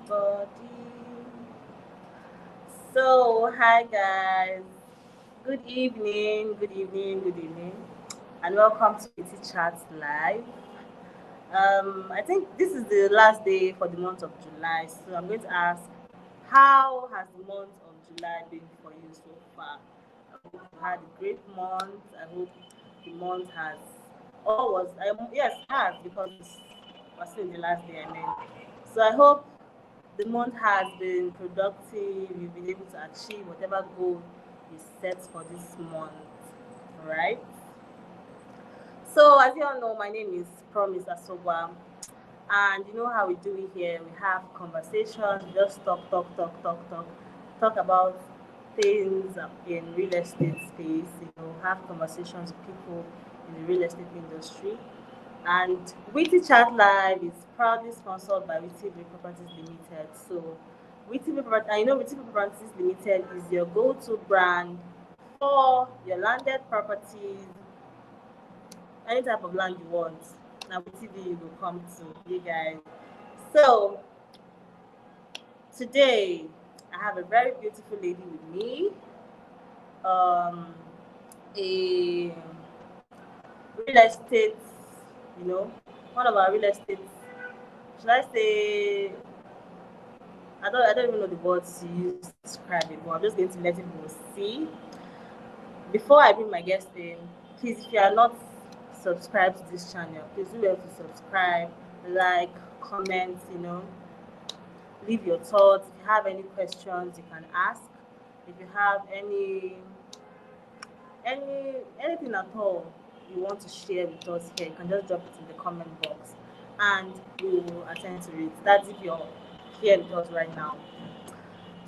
everybody. So, hi guys. Good evening, good evening, good evening, and welcome to Wittychat Live. I think this is the last day for the month of July, so I'm going to ask, how has the month of July been for you so far? I hope you had a great month. I hope the month has all was yes, it has because we're still in the last day. I mean, so I hope the month has been productive. You've been able to achieve whatever goal you set for this month, right? So, as you all know, my name is Promise Asobwa, and you know how we do it here. We have conversations, we just talk about things in real estate space. Have conversations with people in the real estate industry. And Witty Chat Live is proudly sponsored by Witty Properties Limited. So, I know Witty Properties Limited is your go-to brand for your landed properties, any type of land you want. Now, with TV, you will come to you guys. So, today, I have a very beautiful lady with me. Um, a real estate, you know, one of our real estate. Should I say? I don't even know the words to use to describe it, but I'm just going to let people see. Before I bring my guest in, please, if you are not subscribed to this channel, please do well to subscribe, like, comment, leave your thoughts. If you have any questions, you can ask. If you have anything at all you want to share with us here, you can just drop it in the comment box, and we will attend to it. That's if you're here with us right now.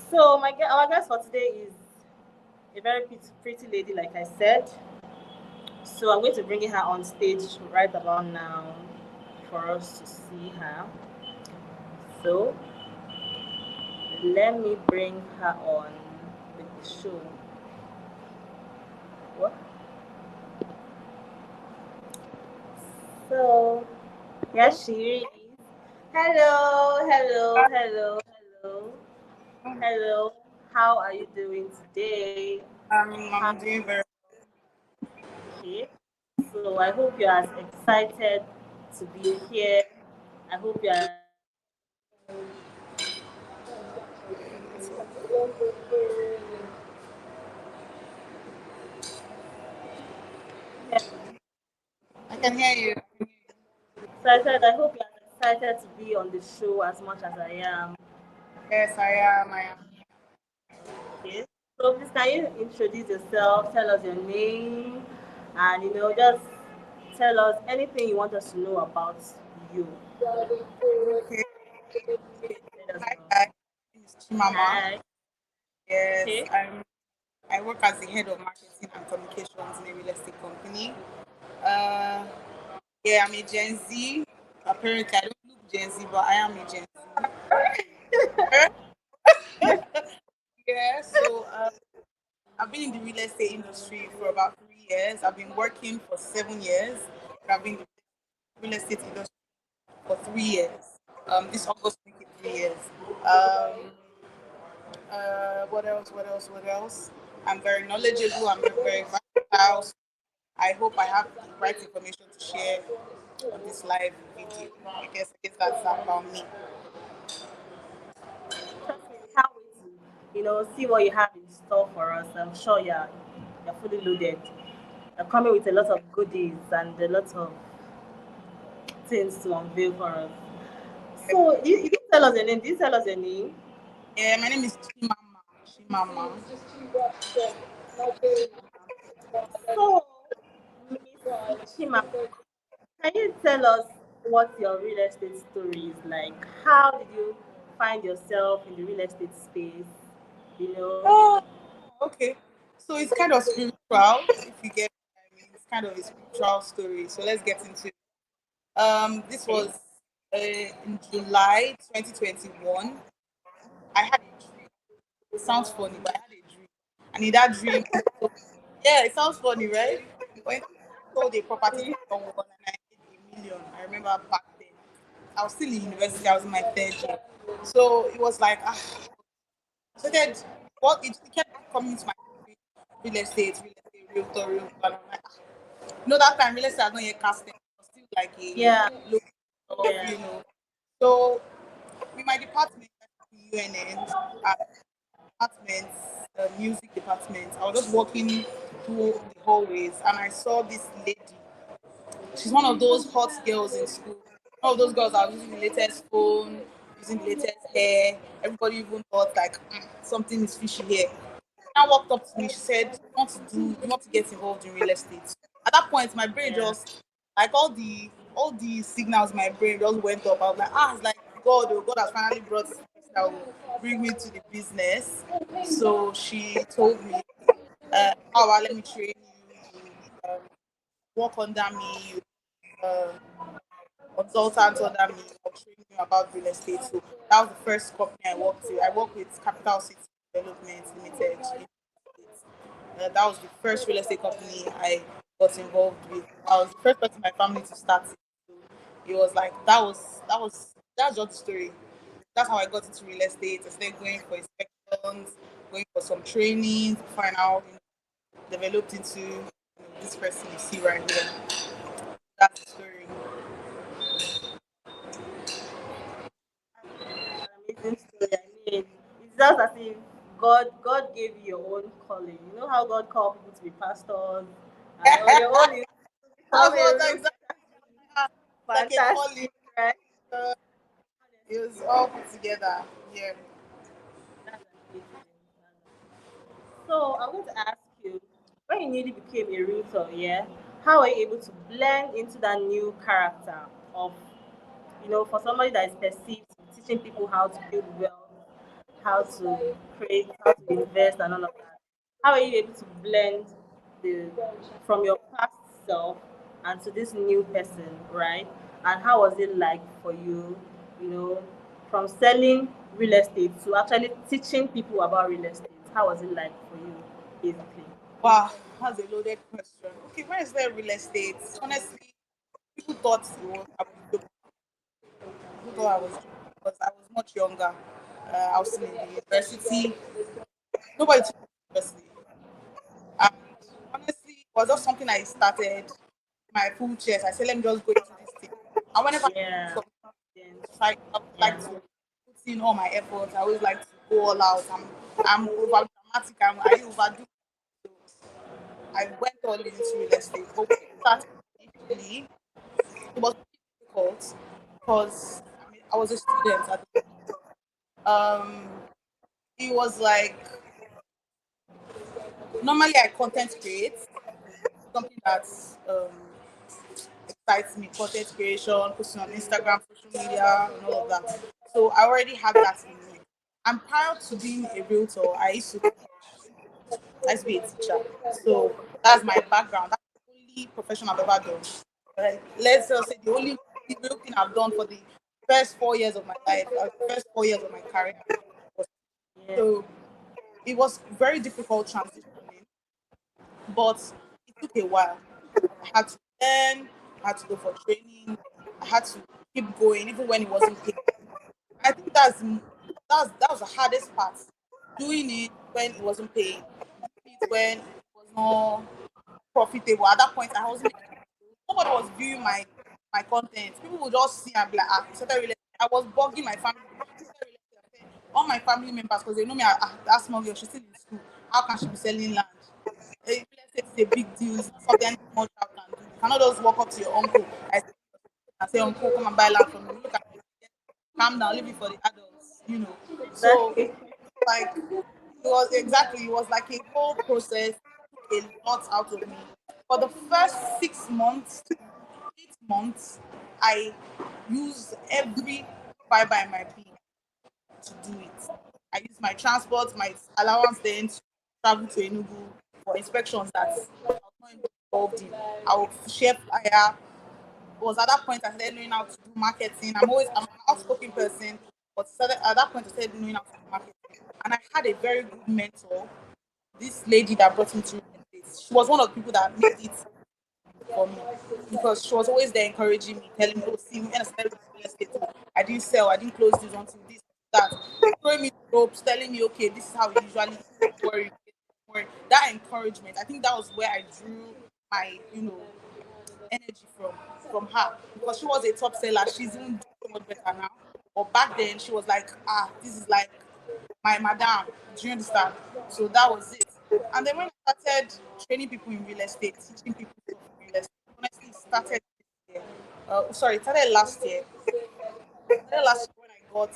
So our guest for today is a very pretty lady, like I said. So I'm going to bring her on stage right about now for us to see her. So let me bring her on with the show. What? So yes, she is. Hello, hello, hello, hello, hello. How are you doing today? I'm doing very Okay. So I hope you're as excited to be here. I hope you are. I can hear you. So I said I hope you're as excited to be on the show as much as I am. Yes, I am. I am. Okay. So please can you introduce yourself, tell us your name, and just tell us anything you want us to know about you. Okay. Let us Hi, know. guys. My name is Chimama. Hi. Yes, Okay. I work as the head of marketing and communications in a real estate company. Uh, yeah, I'm a Gen Z. Apparently, I don't look Gen Z, but I am a Gen Z. Yeah, so I've been in the real estate industry for about 3 years. I've been working for 7 years. But I've been in the real estate industry for 3 years. This August will make it 3 years. Um, what else? What else? What else? I'm very knowledgeable. I'm very versatile. So I hope I have the right information to share on this live video. I guess that's about me. Trust me, we can't wait to see what you have in store for us. I'm sure you're fully loaded. You're coming with a lot of goodies and a lot of things to unveil for us. So you didn't tell us your name. Did you tell us your name? Yeah, my name is Chimama. Chimama. So, Miss Chima, can you tell us what your real estate story is like? How did you find yourself in the real estate space? You know? Oh, okay. So it's kind of spiritual, if you get what I mean. It's kind of a spiritual story. So let's get into it. This Okay. was in July 2021. I had a dream. It sounds funny, but I had a dream. And in that dream, yeah, it sounds funny, right? When I sold a property to someone and I made 1 million, I remember back then. I was still in university, I was in my third year. So it was like, so then what it kept coming to my realtor, realtor. And I'm like, that time real estate has not yet casted. It was still like a Yeah. low Yeah. of. So with my department, UNN, department, music department, I was just walking through the hallways and I saw this lady. She's one of those hot girls in school. One of those girls that are using the latest phone, using the latest hair. Everybody even thought like something is fishy here. Now walked up to me. She said, You want to get involved in real estate?" At that point, my brain Yeah. just like all the signals. My brain just went up. I was like, it's like God. Oh, God has finally brought this that will bring me to the business. So she told me, "Oh, well, let me train you. You work under me. You uh, consultant under me. I'll train you about real estate." So that was the first company I worked with. I worked with Capital City Development Limited. That was the first real estate company I got involved with. I was the first person in my family to start it. So it was like that's just the story. That's how I got into real estate. I started going for inspections, going for some trainings, find out, developed into this person you see right here. That's the story. An amazing story. I mean, it's just as if God gave you your own calling. You know how God called people to be pastors, and all your own is to become That's a what root. exactly like a calling. Fantastic, right? Uh, it was Honestly, all put together. Yeah. that's amazing. So I'm going to ask you, when you newly became a realtor, yeah, how are you able to blend into that new character of, for somebody that is perceived to be teaching people how to build wealth, how to create, how to invest, and all of that? How are you able to blend the from your past self and to this new person, right? And how was it like for you, you know, from selling real estate to actually teaching people about real estate? How was it like for you, basically? Wow, that's a loaded question. Okay, where is there real estate? Honestly, people thought I was joking. People thought I was joking because I was much younger. I was still in the university. Nobody took me seriously. And honestly, it was just something I started my full chest. I said, let me just go into this thing. And whenever I Yeah. do something, I would like Yeah. to put in all my efforts. I always like to go all out. I'm over dramatic. I overdo. I went all into real estate. But when it started initially, it was difficult because I was a student at um it was like normally I content create something that um excites me, content creation, posting on Instagram, social media, and all of that. So I already had that in me. And prior to being a realtor, I used to be a teacher. So that's my background. That's the only profession I've ever done. Let's just say the real thing I've done for the first 4 years of my life, the first 4 years of my career. Was, Yeah. so it was very difficult transitioning, but it took a while. I had to learn, I had to go for training, I had to keep going even when it wasn't paid. I think that was the hardest part. Doing it when it wasn't paid, doing it when it was not profitable. At that point, I wasn't making nobody was viewing my content. People would just see and be like, certain related. I was bugging my family. All my family members, because they know me, that small girl, she's still in school. How can she be selling land? Real estate is a big deal. It's not something small child can do. You cannot just walk up to your uncle and say, Uncle, come and buy land from me. Look at calm down, leave it for the adults. So Exactly. like it was like a whole process, took a lot out of me. For the first 6 months to 8 months, I used every fiber in my being to do it. I used my transport, my allowance then to travel to Enugu for inspections that I was not even involved in. I would share flyer. It was at that point I started knowing how to do marketing. I'm an outspoken person, but at that point I started knowing how to do marketing. And I had a very good mentor, this lady that brought me to real estate. She was one of the people that made it for me because she was always there encouraging me, telling me, "Oh, see, when I started with real estate, I didn't sell, I didn't close this until this." that, throwing me the ropes, telling me, okay, this is how we usually worry. That encouragement, I think that was where I drew my, energy from her, because she was a top seller. She's even doing so much better now. But back then, she was like, this is like my madam. Do you understand? So that was it. And then when I started training people in real estate, teaching people stuff in real estate, honestly, it started this year. Sorry, it started last year. Last year when I got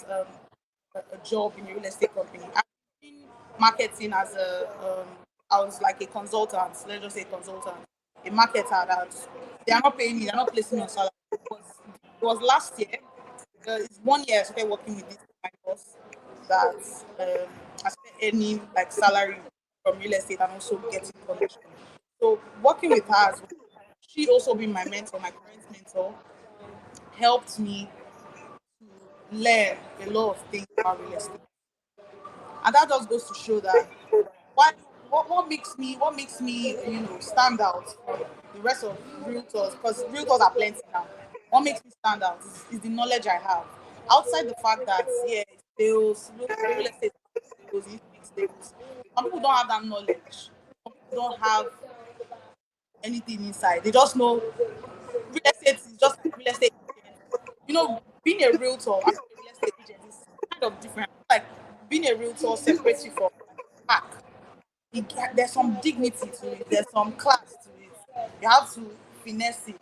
a job in a real estate company. I've been marketing as I was like a consultant, let's just say consultant, a marketer that they are not paying me, they're not placing me on salary. It was last year. It's 1 year I started working with this my boss that I started earning like salary from real estate and also getting commission. So working with her as well, she also being my mentor, my current mentor, helped me learn a lot of things about real estate. And that just goes to show that what what makes me stand out from the rest of realtors, because realtors are plenty now. What makes me stand out is the knowledge I have. Outside the fact that yeah, sales, real estate sales, you speak sales. Some people don't have that knowledge. Some people don't have anything inside. They just know real estate is just like real estate agent. Being a realtor and being a real estate agent is kind of different. Like being a realtor separates you from hack. There's some dignity to it. There's some class to it. You have to finesse it.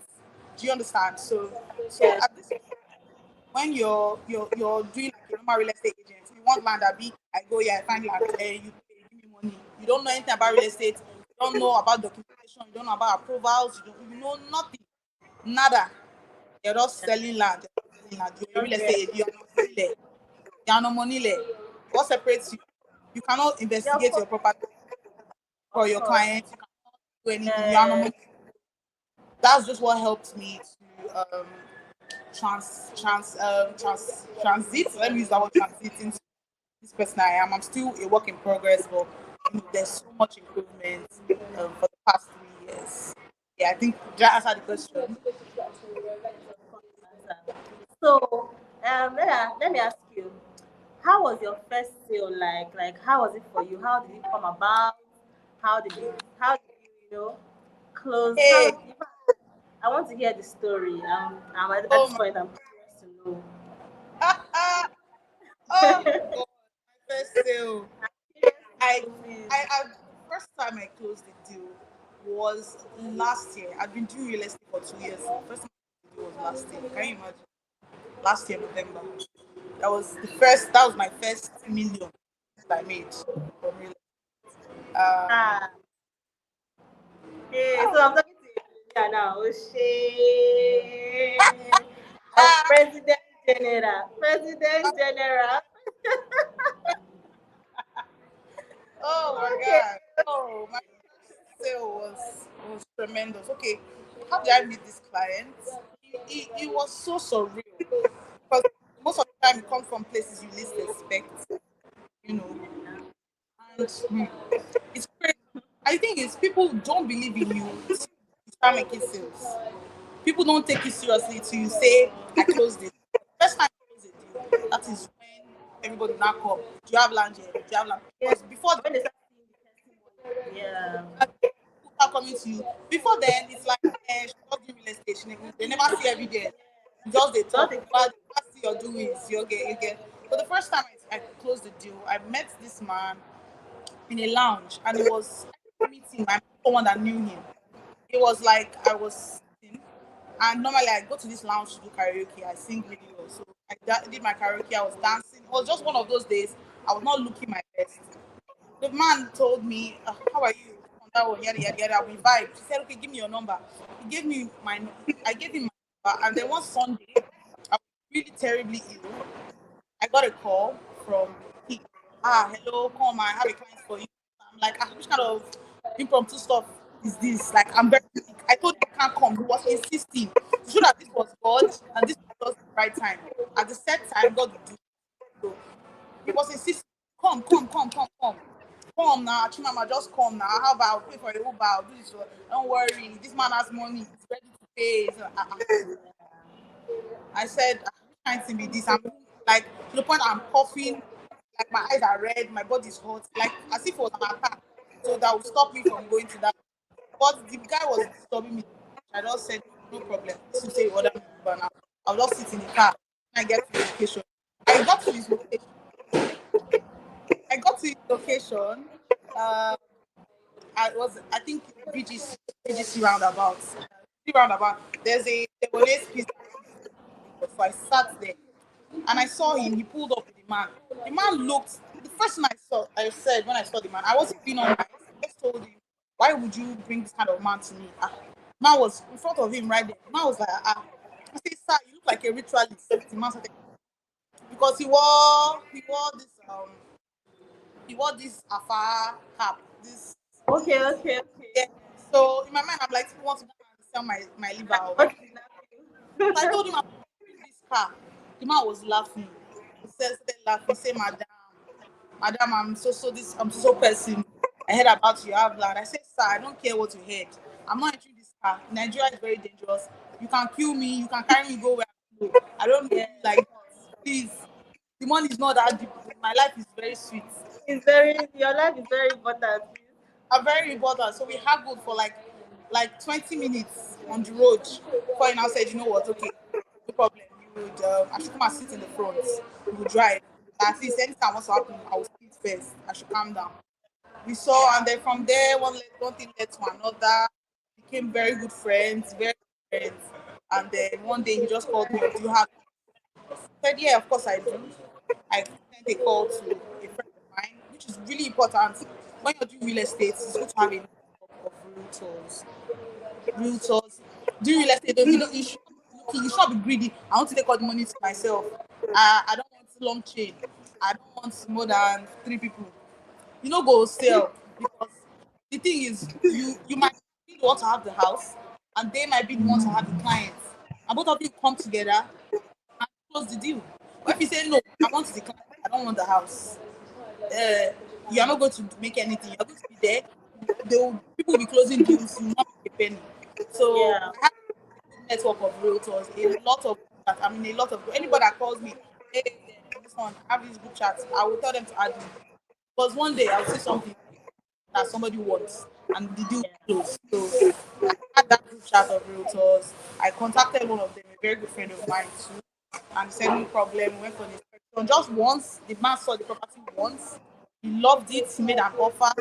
Do you understand? So Yes. at this point, when you're doing like a normal real estate agent, you want land, I go here, I find land, you pay, give me money. You don't know anything about real estate. You don't know about documentation. You don't know about approvals. You know nothing, nada. You're just selling land. You're not selling land. You're a real estate Okay. agent. You're not money there. You're not money there. What separates you? You cannot Yeah, of investigate course. your property Of for your course. client. You cannot do anything. You are not Yes. money. That's just what helped me to transit. Let me use that word, transit into this person I am. I'm still a work in progress, but there's so much improvement for the past 3 years. Yeah, I think that answered the question. So, let me ask you, how was your first sale like? Like, how was it for you? How did it come about? How did you close? Hey, I want to hear the story. At oh this my, point, I'm curious to know. oh my God, my first sale. Curious I, to know, please. I, first time I closed the deal was last year. I've been doing real estate for 2 years. First time I closed the deal was last year. Can you imagine? Last year, November. That was my first million that I made from real estate. Ah, hey, so I'm talking to you now. Oh, shit. Our president general. President general. Oh my Okay. God. Oh, my first sale was tremendous. Okay, how did I meet this client? It was so surreal because most of the time it comes from places you least expect, you know. And it's crazy. I think it's people don't believe in you till you start making sales. People don't take you seriously till you say, I closed it. First time I close a deal, that is when everybody now come. Do you have land here? Do you have land? Yeah. Because before When they start seeing the testimony. Yeah. people start coming to you, before then it's like, she just do real estate. They never see every day. Just they Just talk. a But they never see your doings. You get. So the first time I closed the deal, I met this man in a lounge, and it was meeting. I met someone that knew him. It was like I was sitting, and normally I go to this lounge to do karaoke. I sing really well, so did my karaoke. I was dancing. It was just one of those days. I was not looking my best. The man told me, "How are you?" On that one, yada yada yada. We vibe. He said, "Okay, give me your number." He gave me my. I gave him my number, and then one Sunday, I was really terribly ill. I got a call from he. Hello, come I have a client for you. I'm like, which kind of impromptu stuff is this? Like, I'm very sick. I told him I can't come. He was insisting to show that this was God and this was just the right time. At the set time, God would do it. So he was insisting, come. Come now, Chimama, just come now. How about pay for a Uber? I'll do this. Don't worry. This man has money. He's ready to pay. So, I said, which kind of thing be this? like to the point I'm coughing, like my eyes are red, my body's hot, like as if it was an attack. So that would stop me from going to that. But the guy was disturbing me. I just said, no problem. This is say order me Uber now. I'll just sit in the car when I get to the location. I got to his location. I got to his location. Uh, I think BGC roundabout. Roundabout. There's a Lebanese pizza. So I sat there and I saw him. He pulled up with the man. The man looked. The first thing I said when I saw the man, I wasn't being on. I just told him, "Why would you bring this kind of man to me?" Man was in front of him right there. The man was like, I said, "Sir, you look like a ritualist." The man started because he wore this afar cap. This Okay, okay, okay. yeah. So in my mind, I'm like, people want to go and sell my liver or What my. kidnapping? So I told him I'm in this car. The man was laughing. He said, started laughing. Say, madam, I'm so person. I heard about you have land. I said, sir, I don't care what you heard. I'm not entering this car. Nigeria is very dangerous. You can kill me. You can carry me go where I go. I don't know Yeah, you like that. Please. The money is not that deep. My life is very sweet. your life is very important. Are very important. So we haggled for like 20 minutes on the road before he now said, you know what, okay, no problem. You would I should come and sit in the front. You would drive. At least anytime what's happen, I will speak first. I should calm down. We saw and then from there one thing led to another. Became very good friends, very good friends. And then one day he just called me, do you have I said, yeah, of course I do. I sent a call to a friend of mine, which is really important. When you're doing real estate, it's good to have a network of realtors. Realtors. Do real estate, though, you should not be looking, you should not be greedy. I want to take all the money to myself. I don't want long chain. I don't want more than three people. You know, go sell because the thing is, you might be the one to have the house, and they might be the one to have the clients, and both of you come together and close the deal. But if you say no, I want the client, I don't want the house. You are not going to make anything. You are going to be there. People will be closing deals. You will not make a penny. So Yeah, I have a network of realtors. A lot of a lot of anybody that calls me, hey, this one, I have this group chat. I will tell them to add me because one day I'll see something that somebody wants and the deal yeah. will close. So I had that group chat of realtors. I contacted one of them, a very good friend of mine too, and he said no problem. We went for the inspection just once. The man saw the property once. He loved it. He made an offer.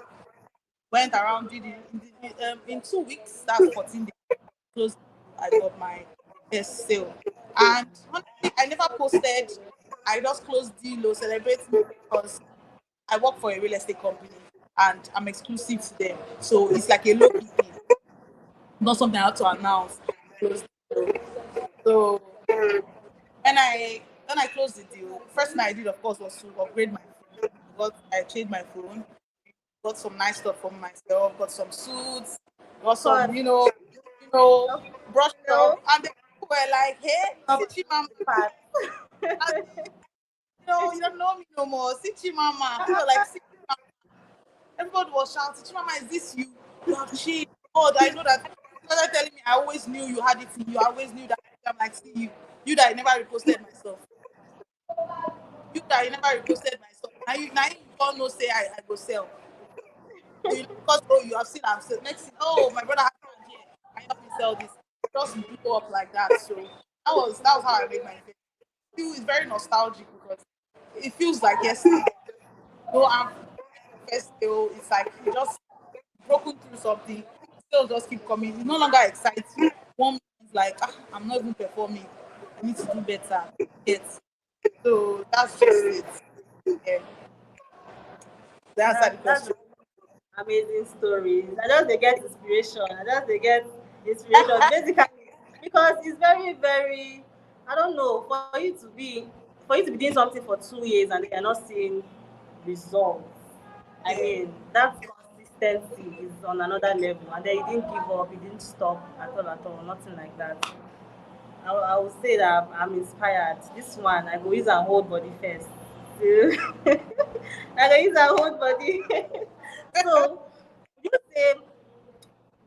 Went around, did it in 2 weeks. That's 14 days. Closed. I got my first sale. And honestly, I never posted. I just closed deal or celebrating because I work for a real estate company and I'm exclusive to them. So it's like a low key thing, not something I have to announce. Close the deal. So when I closed the deal, first thing I did of course was to upgrade my phone. I changed my phone, got some nice stuff for myself, got some suits, got Of course. some, you know, Of brushed no, up, and then people were like, "Hey, of Sichi Mama," part. and, you don't know me no more, Sichi Mama. People were like, "Sichi Mama." Everybody was shouting, Chimama, is this you? You have changed. God, I know that. You started telling me, I always knew you had it in you. I always knew that. I'm like, see you. You that I never reposted myself. You that I never reposted myself. Now you don't know, say I go sell. So, because, oh, you have seen, I'm still. Next thing, oh, my brother has found here. I help me sell this. Just blew up like that. So that was how I made my investment. It's very nostalgic because it feels like yesterday. No, I'm first still, it's like you just broken through something, still just keep coming. It no longer excites you. One minute is like, I'm not even performing. I need to do better. Yes. So that's just it. Yeah. To answer the That's question. amazing stories. I just they get inspiration. I just they get inspiration basically because it's very, very. I don't know for you to be doing something for 2 years and you're not seeing results. I Yeah. mean that consistency is on another level, and then you didn't give up, you didn't stop at all, nothing like that. I would say that I'm inspired. This one I go use and hold body first. I go use and hold body. So would you say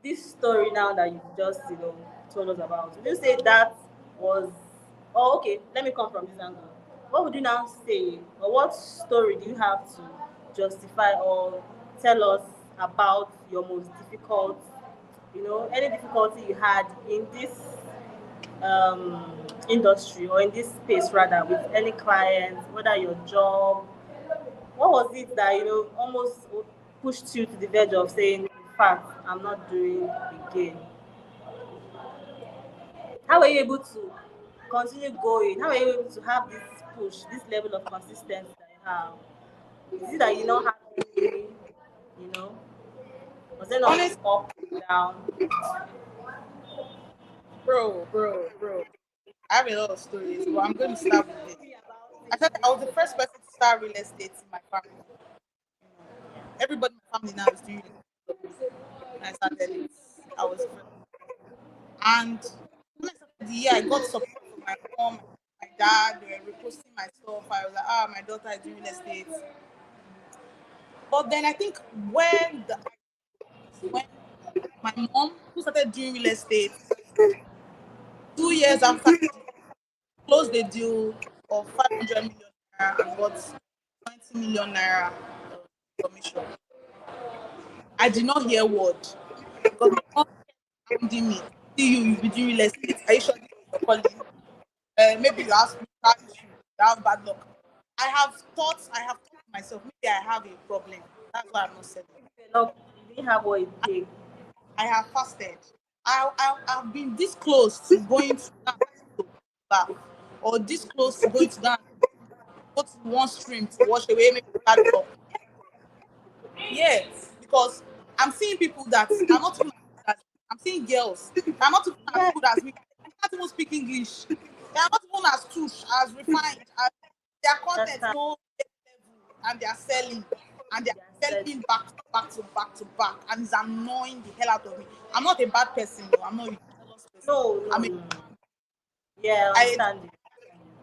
this story now that you just told us about? Would you say that was? Oh, okay. Let me come from this angle. what would you now say, or what story do you have to justify or tell us about your most difficult, any difficulty you had in this industry, or in this space rather, with any client, whether your job, what was it that almost pushed you to the verge of saying, in fact, I'm not doing again? How were you able to continue going? How were you able to have this push, this level of consistency that you have? Is it that you don't have any, you know, was there not Honestly, up and down? bro. I have a lot of stories, but I'm going to start with this. Tell me about I it. thought I was the first person to start real estate in my family. You know, everybody in my family now is doing real estate. When I started it, I was the first. And when I started the year, I got support from my mom, my dad. They were reposting my stuff. I was like, my daughter is doing real estate. But then I think when my mom, who started doing real estate 2 years after the deal, closed the deal of 500 million naira and got 20 million naira commission. I did not hear a word because my mom kept hounding me. See you, you be doing real estate. Are you sure this is your calling? Maybe you have spiritual issue, you have bad luck. I have thought to myself, maybe I have a problem. That's why I'm not selling. No, you didn't have what it takes. I have fasted. I've been this close to going to go and bath, or this close to going to go to one stream to wash away maybe bad luck. Yes, because I'm seeing people that are not even as good as me. I'm seeing girls that are not even as Yeah, good as me. They can't even speak English. They are not even as touche, as refined, as their content understand. no level, and they are selling. And they Yeah, are said selling back to back to back to back. And it's annoying the hell out of me. I'm not a bad person, no. I'm not a jealous person. no, no, I mean, no, no. Yeah, I I understand you.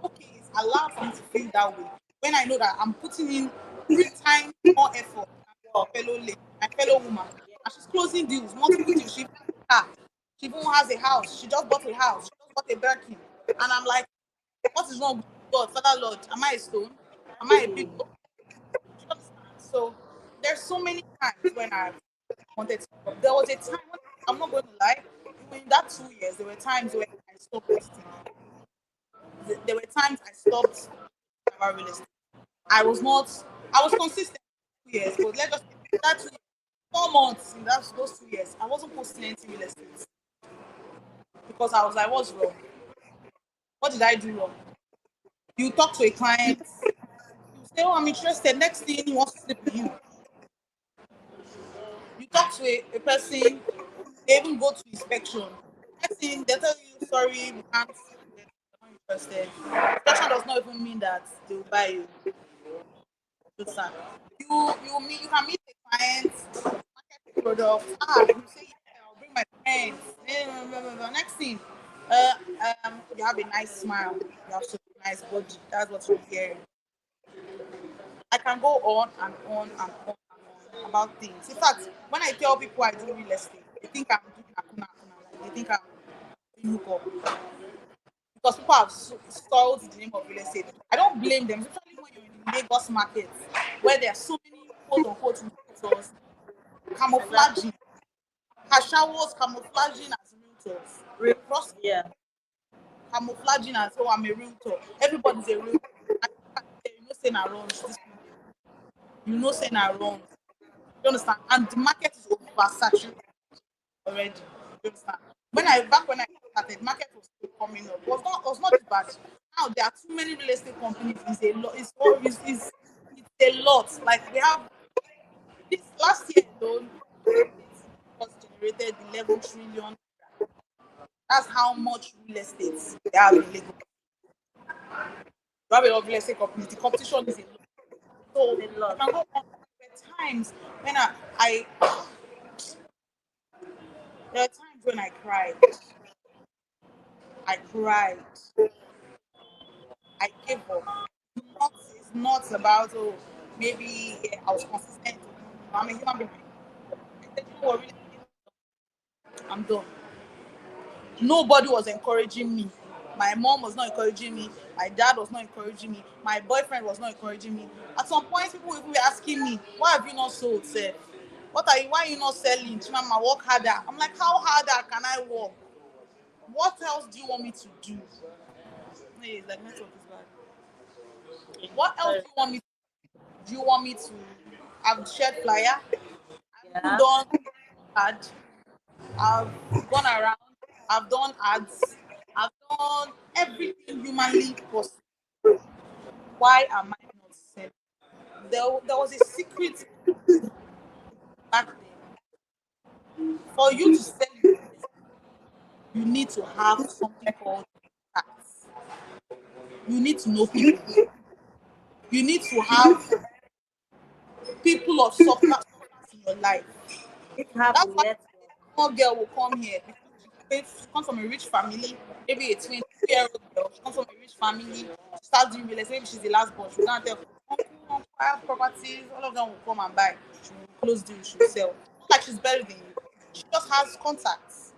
okay, it's allowed for me to feel that way when I know that I'm putting in 3 times more effort than Oh, my fellow lady, my fellow woman, and she's closing deals, multiple deals. She even has a car, she even has a house. She just bought a house. She just bought a Birkin, and I'm like, what is wrong with God, Father Lord? Am I a stone? Am I a big exactly. boy? Do you understand? So there's so many times when I've wanted to. There was a time when I'm not going to lie. Even in that 2 years, there were times when I stopped posting. There were times I stopped about real estate. I was not, I was consistent 2 years, but let's just say that 2 years, 4 months in those 2 years, I wasn't posting anything real estate because I was like, what's wrong? What did I do wrong? You talk to a client, you say, oh, I'm interested. Next thing he wants to sleep with you. You talk to a person, they even go to inspection. Next thing they tell you, sorry, we can't, we're not interested. Inspection does not even mean that they will buy you. Understand? You can meet a client, market the product. You say yeah, I'll bring my friends. Next thing, uh, you have a nice smile. You have such a nice body. That's what you're hearing. I can go on and on and on and on about things. In fact, when I tell people I do real estate, they think I'm doing akuna akuna. Like they think I'm doing hookup because people have sold the name of real estate. I don't blame them, especially when you're in the Lagos market where there are so many quote unquote realtors Exactly. camouflaging, Hashawos camouflaging as realtors. Real. Trust Yeah. camouflaging as oh I'm a realtor. Everybody's a realtor. And you know saying I runs this place. You know saying I runs. You understand? And the market is oversaturated already. You understand? When I started, market was still coming up. It was not this bad. Now there are too many real estate companies. It's a lot. It's a lot. Like we have this last year alone, was generated 11 trillion. That's how much real estate they have in Lagos. You have a lot of real estate companies. The competition is a lot. So It's a I lot. can go on. There were times when there are times when I cried. I cried. I gave up. It's not about oh maybe yeah, I was consistent. No, I'm a human being. I said, you know what, real estate, I'm done. Nobody was encouraging me. My mom was not encouraging me. My dad was not encouraging me. My boyfriend was not encouraging me. At some point, people will even be asking me, "Why have you not sold, sir? What are you? Why are you not selling? Chimama, work harder." I'm like, "How harder can I work? What else do you want me to do?" Hey, like network is bad. What else Sorry. do you want me? Do you want me to? I've shared flyer. I've even Yeah. done ad. I've gone around. I've done ads. I've done everything humanly possible. Why am I not selling? There was a secret back then. For you to sell in real estate, you need to have something called tax. You need to know people. You need to have people of substance in your life. Need to have the That's why network. a small girl will come here because she comes from a rich family, maybe a 22-year-old girl. She comes from a rich family. She starts doing real estate. Maybe she's the last born. She'll go and tell uncle, uncle, I have properties. All of them will come and buy. She will close deal. She will sell. Not like she's better than you. She just has contacts.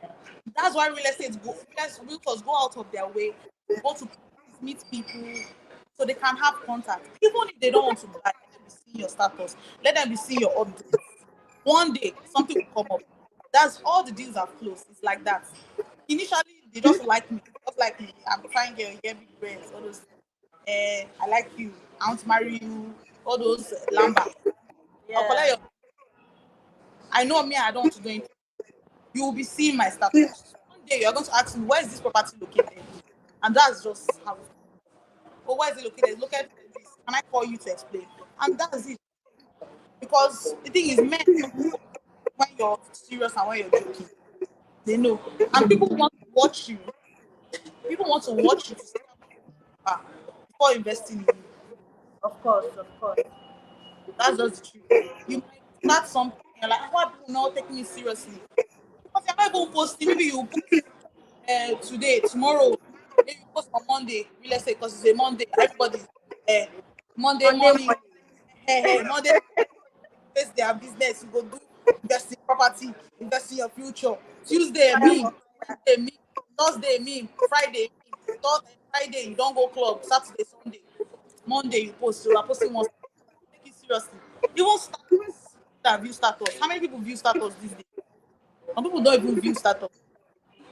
Yeah. That's why realtors go out of their way to go to places, meet people, so they can have contact. Even if they don't want to buy, let them be seeing your status. Let them be seeing your updates. One day, something will come up. That's all the deals I've closed. It's like that. Initially, they just like me. Just like me. I'm a fine girl, you get big brains, all those. I like you. I want to marry you. All those lamba. I'll collect Yeah. your. I know me. I don't want to do anything. You will be seeing my status. One day you're going to ask me, where is this property located? And that's just how it is. Oh, where is it located? Look at this. Can I call you to explain? And that's it. Because the thing is, men know when you're serious and when you're joking. They know. And people want to watch you. People want to watch you to see how you are before investing in you. Of course. Of course. That's just the truth. You might start something, you're like, why are people not taking me seriously? Because you're not even posting. Maybe you post today, tomorrow, maybe you post on Monday, real estate because it's a Monday. Everybody's uh, Monday Monday morning, morning. Monday face their business. You go do invest in property, invest in your future. Tuesday Fire meme, for Wednesday meme, Thursday meme, Friday meme, Friday you don't go club, Saturday, Sunday, Monday you post. You are posting once. Take it seriously. Even status that view status. How many people view status these days? Some people don't even view status.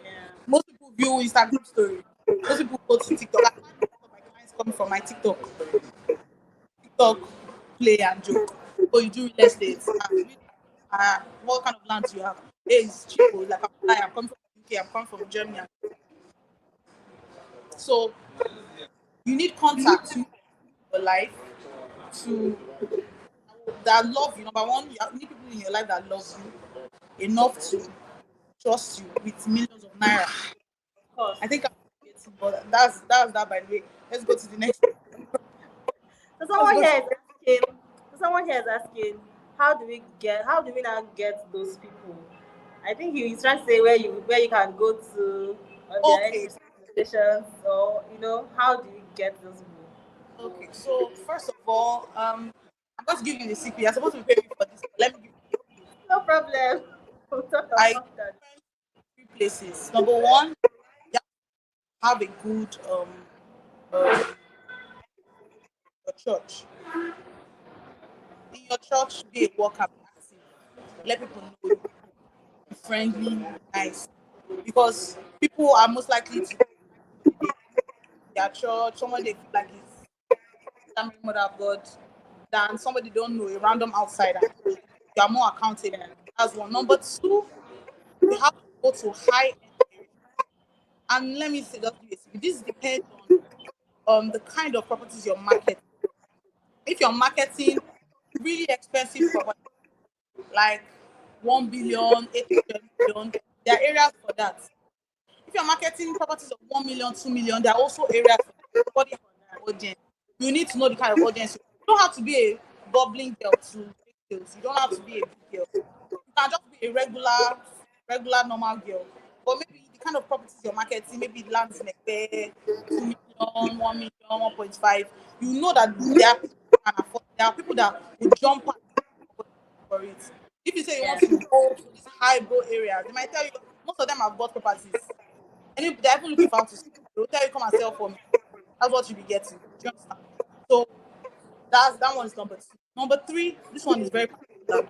yeah. Most people view Instagram story. Most people go to TikTok. I've had most of my clients coming from my TikTok play and joke. Oh, you do real estate. What kind of land do you have? Hey, it's cheap. Oh, like I'm coming from the UK, I'm coming from Germany. So you need contacts in your life to that love you. Number one, you need people in your life that love you enough to trust you with millions of naira. Of course. I think I'm getting, but that's that by the way. Let's go to the next. So Let's someone go to here is asking. So someone here is asking, how do we get? How do we now get those people? I think he's trying to say where you can go to on their any okay. research locations, or how do you get those people? Okay, so first of all, I'm going to give you the secret. You're supposed to be paying me for this, but let me give you the secret. No problem. We'll talk I about that. went three places. Number one, you have a good your church. In your church, be a worker, be active. Let people know you. Be friendly, nice. Because people are most likely to validate their church, someone they feel like is family mother of God, than somebody don't know, a random outsider. You are more accountable. That's one. Number two, you have to go to high end areas. And let me say, just give you a secret. This depends on the kind of properties you're marketing. If you're marketing really expensive property, like 1 billion, 800 million, there are areas for that. If you're marketing properties of 1 million, 2 million, there are also areas for that. Everybody has an audience. You need to know the kind of audience. You don't have to be a bubbling girl to make sales. You don't have to be a big girl. You can just be a regular, normal girl. But maybe the kind of properties you're marketing, maybe lands in a 2 million, 1 million, 1.5. You know that there are people that can afford. There are people that will jump at for it. If you say you want Yeah. to go to these high bro areas, they might tell you most of them have bought properties. And if they're even looking for how to sell, they will tell you come and sell for me. That's what you'll be getting. Do you understand? So that one is number two. Number three, this one is very particular.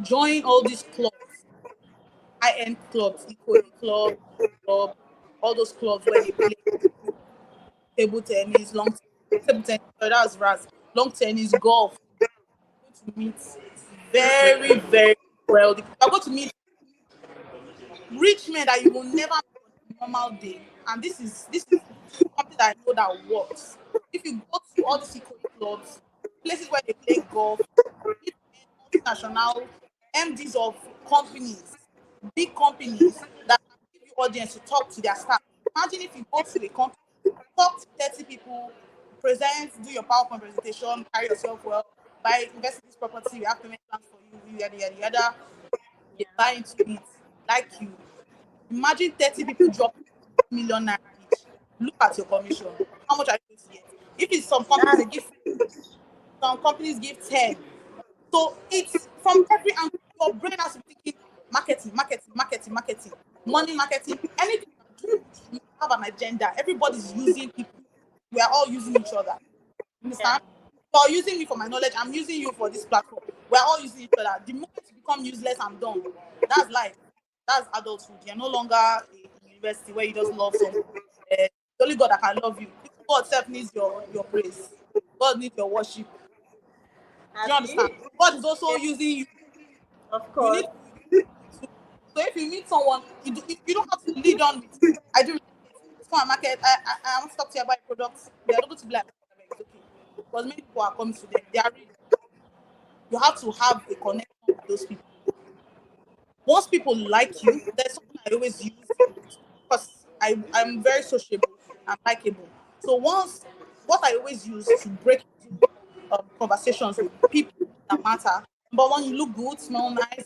Join all these clubs, high-end clubs, club, all those clubs where they play table tennis, long table tennis, that's Raz, long tennis, golf. You're going to meet very, very wealthy. You're going to meet rich men that you will never meet on a normal day. And this is something that I know that works. If you go to all these eco clubs, places where they play golf, meet multinational MDs of companies, big companies that can give you audience to talk to their staff. Imagine if you go to a company, talk to 30 people, present, do your PowerPoint presentation, carry yourself well, buy, invest in this property, we have payment plans for you, yada yada yada. They buy into it, like you. Imagine 30 people drop 1 million naira each. Look at your commission. How much are you going to get? If it's some companies, they That's give, some companies give 10. So it's from every angle. Your brain has to be thinking marketing, marketing, marketing, marketing, money marketing. Anything you do, you have an agenda. Everybody's using people. We are all using each other. yeah. Understand? You're using me for my knowledge. I'm using you for this platform. We're all using each other. The moment you become useless, I'm done. That's life. That's adulthood. You're no longer in university where you just love someone. It's only God that can love you. God self needs your praise. God needs your worship. Do you Happy? understand? God is also Yeah, using you. of You course. need to use it too. So if you meet someone, you don't have to lead on with, I do real estate. It's for a market. I want to talk to you about a product. They're able to be like, it's okay. Because many people are coming to them. They are real. You have to have a connection with those people. Once people like you, there's something I always use because I'm very sociable and likable. So once what I always use to break into conversations with people that matter. But when you look good, smell nice,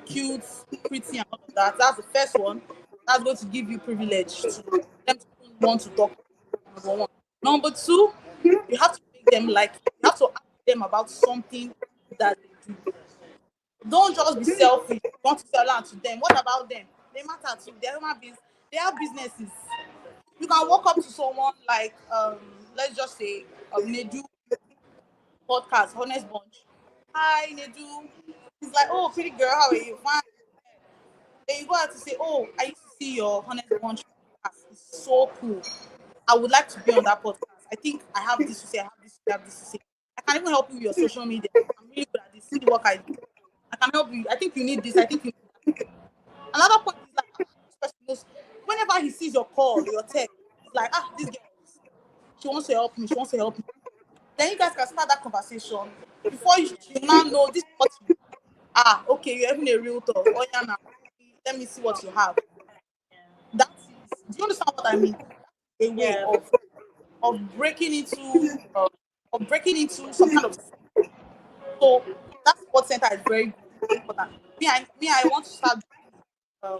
cute, pretty, and all of that, that's the first one. That's going to give you privilege to them to even want to talk. Number one. Number two, you have to make them like you. You have to ask them about something that they do. Don't just be selfish. You want to sell out to them. What about them? They matter too. They're human beings. They have businesses. You can walk up to someone like let's just say Nedu podcast, Honest Bunch. Hi Nedu. He's like, oh pretty girl, how are you? Fine. Then you go out to say, oh, I used to see your Honest Bunch podcast. It's so cool. I would like to be on that podcast. I think I have this to say, I have this to say, I have this to say. I can even help you with your social media. I'm really good at this. See the work I do. I can help you. I think you need this. I think you need that. Another point is like, this person knows whenever he sees your call, your text, he's like, this girl, she wants to help me. She wants to help me. Then you guys can start that conversation before you now know this is what you okay, you're even a realtor. Oh yeah, now let me see what you have. That is, do you understand what I mean? A way Yeah. of breaking into some kind of, so that support center is very good, very important. Me, I want to start um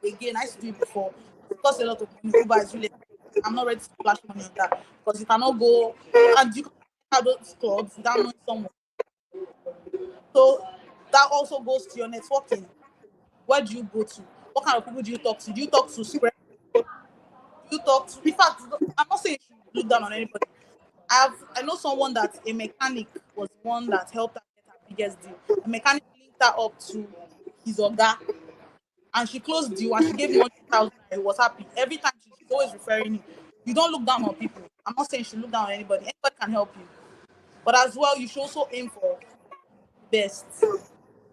again. I used to do it before. It costs a lot of money. Uber is really expensive. I'm not ready to splash money on that because you cannot go and you can have those clubs without knowing someone. So that also goes to your networking. Where do you go to? What kind of people do you talk to? Do you talk to spread? Do you talk to? In fact, I'm not saying you should look down on anybody. I know someone that a mechanic was the one that helped her get her biggest deal. A mechanic linked her up to his oga, and she closed the deal and she gave him 100,000. He was happy. Every time she's always referring him. You don't look down on people. I'm not saying you should look down on anybody. Anybody can help you, but as well, you should also aim for best.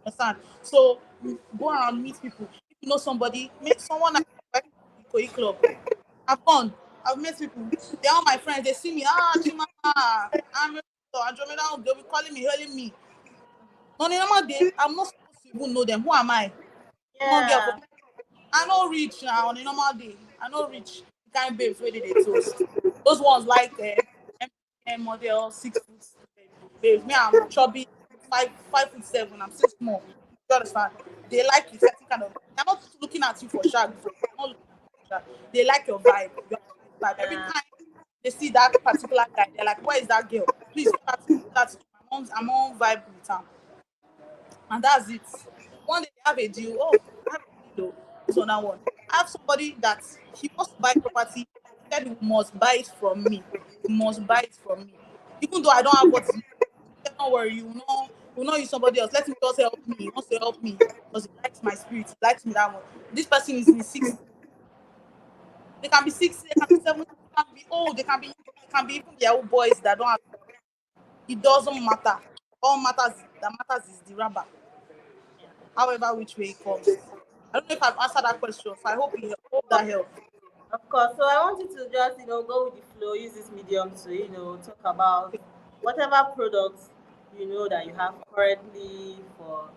Understand? So you go around, meet people. If you know somebody, meet someone at the Ikoyi club. I've gone. I've met people. They're all my friends. They see me. Chimama. I'm Andromeda. They'll be calling me, hailing me. On a normal day, I'm not supposed to even know them. Who am I? Small girl for Yeah. I know rich now on a normal day. I know rich kind babes where they toast. Those ones like MPM model 6 foot babes. Me, I'm chubby, 5 foot 7. I'm still small. You understand? They like a certain kind of. They're not looking at you for shark. They're not looking at you for shark. They like your vibe. You have a nice vibe. Every Yeah. time they see that particular guy, they're like, "Where is that girl? Please, that's I'm on vibe with her." And that's it. One day they have a deal. Oh, I have a deal. this one, that one. I have somebody that he wants to buy property. He said he must buy it from me. He must buy it from me. Even though I don't have what he said, don't worry, you will not use somebody else. Let him just help me. He wants to help me because he likes my spirit. He likes me that one. This person is in his 60s. They can be 60, they can be 70, they can be old, they can be even their old boys that don't have. It doesn't matter. All matters that matters is the rubber. However, which way it comes. I don't know if I've answered that question, so I hope that helps. Of course. So I want you to just, go with the flow, use this medium to, talk about whatever products that you have currently for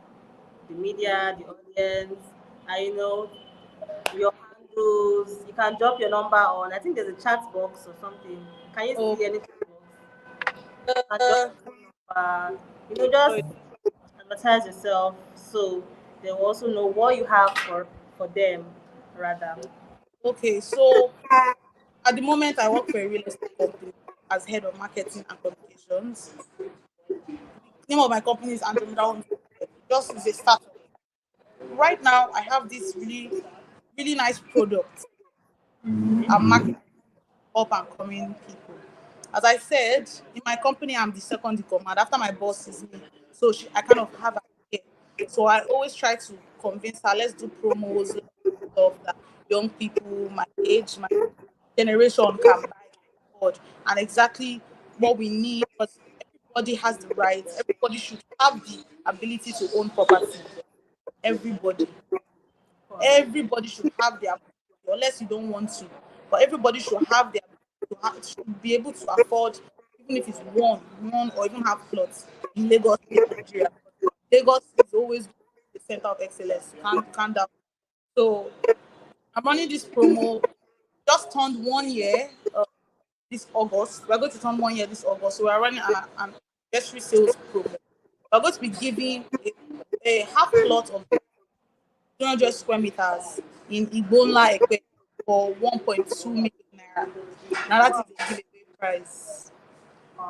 the media, the audience, and your handles. You can drop your number on. I think there's a chat box or something. Can you Oh, see any chat box? And drop uh, your number. Just advertise yourself so they will also know what you have for them rather. okay, so at the moment, I work for a real estate company as head of marketing and communications. The name of my company is Andromeda Homes. Just is a startup. Right now, I have this really, really nice product. I'm marketing up and coming people. As I said, in my company, I'm the second in command. After my boss is me, so I kind of have an idea. So I always try to convince her, let's do promos, let's do stuff that young people, my age, my generation can buy, can afford, and exactly what we need. Because everybody has the right, everybody should have the ability to own property. Everybody. Everybody should have their, unless you don't want to, but everybody should have their, should be able to afford, even if it's one or even half plots in Lagos State, Nigeria. Lagos is always the center of excellence. Can't doubt. So I'm running this promo. Just turned 1 year this August. We're going to turn 1 year this August. So we're running an anniversary sales promo. We're going to be giving a half plot of 200 square meters in Igbonla Ekpe for 1.2 million naira. Now that is a giveaway price.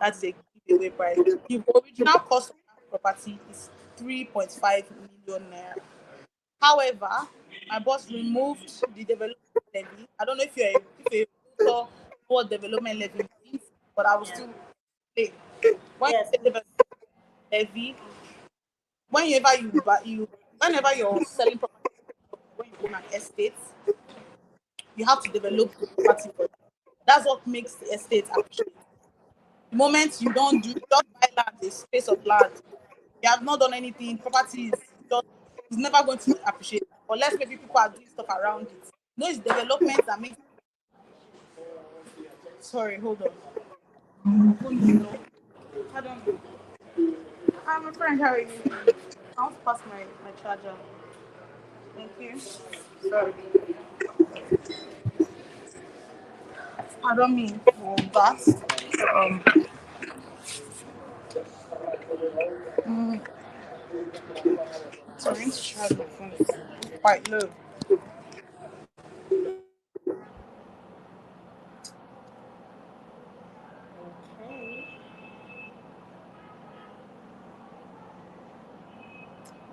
That is a giveaway price. The original cost of that property is 3.5 million naira. However, my boss removed the development levy. I don't know if you saw what development levy means, but I will still say when you Yes, say please. development levy, whenever you're selling property, when you own an estate, you have to develop the property for that. That's what makes the estate appreciate. The moment you don't do, just buy land, a space of land, you have not done anything, property is just, it's never going to appreciate. Unless maybe people are doing stuff around it. No, it's development that makes, sorry, hold on. My phone is low. Pardon me. Hi, my friend, how are you? I want to pass my charger. Thank you. Sorry. Pardon me for that. Um, sorry, I need to charge my phone. It's quite low. Okay.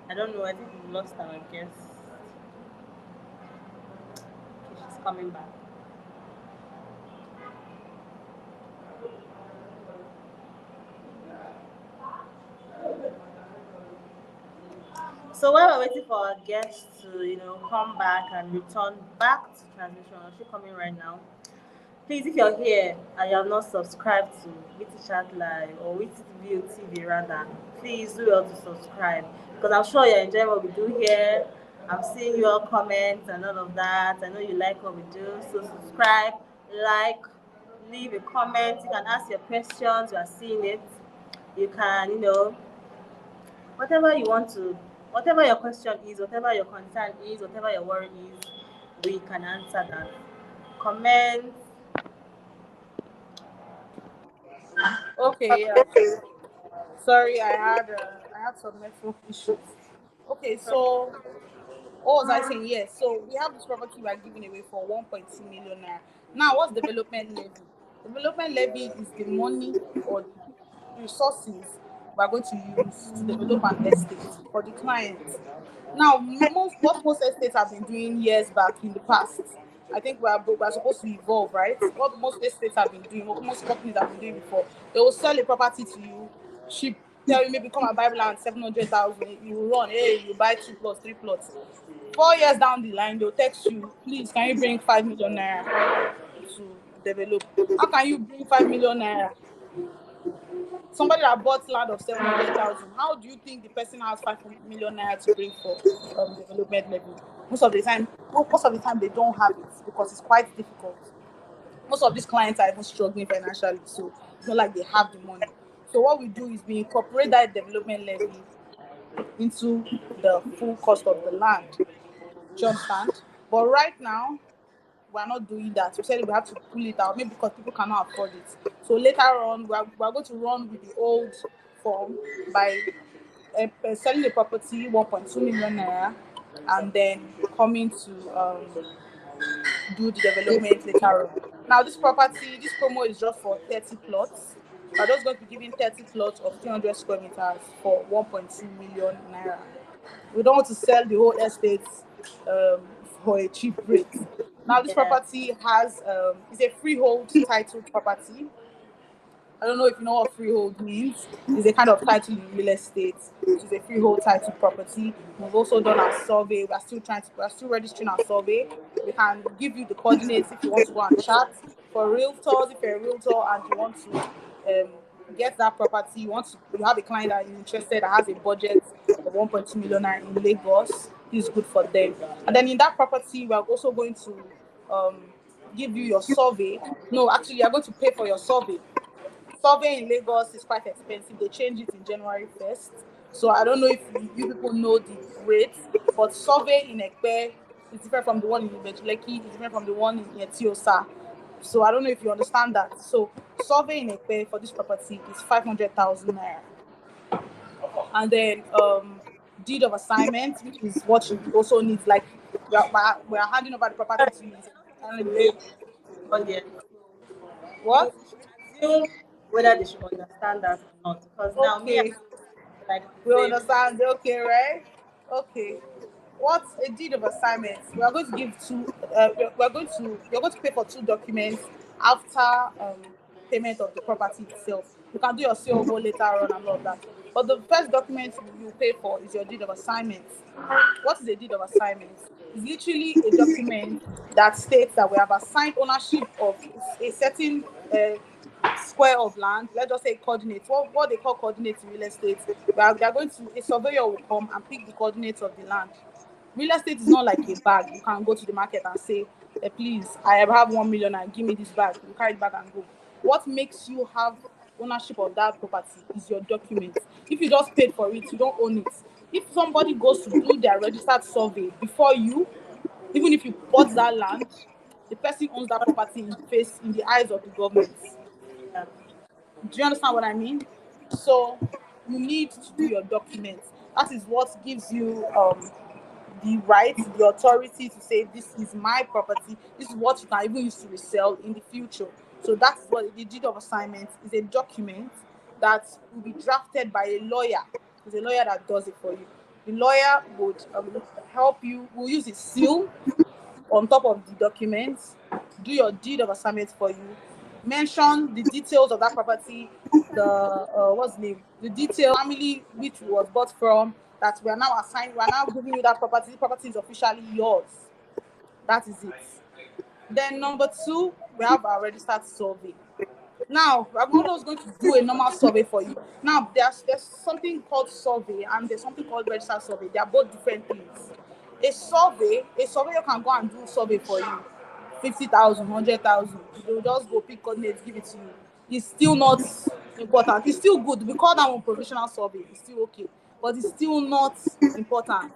I don't know. I think we've lost our guest. Okay, she's coming back. So while we're waiting for our guest to, come back and return back to transmission, is she coming right now? Please, if you're here and you have not subscribed to Wittychat Live or Wittyview TV rather, please do well to subscribe because I'm sure you're enjoying what we do here. I'm seeing your comments and all of that. I know you like what we do, so subscribe, like, leave a comment. You can ask your questions. You are seeing it. You can, whatever you want to, whatever your question is, whatever your concern is, whatever your worry is, we can answer that. Comment. Okay, yeah. Sorry, I had some network issues. Okay, so what was I saying? Yes, so we have this property we are giving away for 1.2 million naira. Now, what's development levy? Development levy is the money or the resources we are going to use to develop an estate for the client. Now, most estates have been doing years back in the past. I think we're supposed to evolve, right? What most estates have been doing, what most companies have been doing before, they will sell a property to you cheap, tell you maybe come and buy land 700,000. You will run, hey, you buy 2 plots, 3 plots. 4 years down the line, they'll text you, please, can you bring 5 million naira to develop? How can you bring 5 million naira? Somebody that bought land of 700,000, how do you think the person has 5 million naira to bring for development levy? Most of the time they don't have it because it's quite difficult. Most of these clients are even struggling financially, so it's not like they have the money. So what we do is we incorporate that development levy into the full cost of the land. Do you understand? But right now, we're not doing that. We said we have to pull it out, maybe because people cannot afford it. So later on, we're going to run with the old form by selling the property 1.2 million naira, and then coming to do the development later on. Now, this promo is just for 30 plots. We're just going to be giving 30 plots of 300 square meters for 1.2 million naira. We don't want to sell the whole estate um, for a cheap rate. Now, this Yeah. property has is a freehold titled property. I don't know if you know what freehold means. It's a kind of title in real estate, which is a freehold title property. We've also done our survey. We're still registering our survey. We can give you the coordinates if you want to go and chat. For realtors, if you're a realtor and you want to get that property, you have a client that is interested that has a budget of 1.2 million naira in Lagos, this is good for them. And then in that property, we are also going to um, give you your survey. No, actually, you are going to pay for your survey. Survey in Lagos is quite expensive. They change it in January 1st. So I don't know if you people know the rates, but survey in Ekpe is different from the one in Ibejuleki, it's different from the one in Etiosa. So I don't know if you understand that. So survey in Ekpe for this property is 500,000 naira. And then deed of assignment, which is what you also need. Like we are handing over the property to you. I don't know if Explain on the you what? should assume whether they should understand that or not. Because now me, I Okay. like We say understand. Okay, right? Okay. What's a deed of assignment? We are going to give two. You're going to pay for two documents after payment of the property itself. You can do your COO later on and all of that. But the first document you pay for is your deed of assignment. What is a deed of assignment? It's literally a document that states that we have assigned ownership of a certain square of land. Let's just say coordinates. What they call coordinates in real estate. They are going to a surveyor will come and pick the coordinates of the land. Real estate is not like a bag. You can go to the market and say, please, I have 1 million and give me this bag. You carry it back and go. What makes you have ownership of that property is your documents. If you just paid for it, you don't own it. If somebody goes to do their registered survey before you, even if you bought that land, the person owns that property in the eyes of the government. yeah, Do you understand what I mean? So you need to do your documents. That is what gives you the right, the authority to say this is my property. This is what you can even use to resell in the future. So that's what the deed of assignment is, a document that will be drafted by a lawyer. It's a lawyer that does it for you. The lawyer would help you. Will use his seal on top of the documents, do your deed of assignment for you, mention the details of that property, the what's the name, the detail, family which was bought from, that we are now assigned, we are now giving you that property. The property is officially yours. That is it. Then number two, we have our registered survey. Now, I'm not just going to do a normal survey for you. Now, there's something called survey and there's something called registered survey. They are both different things. A surveyor can go and do survey for you, 50,000, 100,000. They'll just go pick coordinates, give it to you. It's still not important. It's still good. We call that one provisional survey. It's still okay, but it's still not important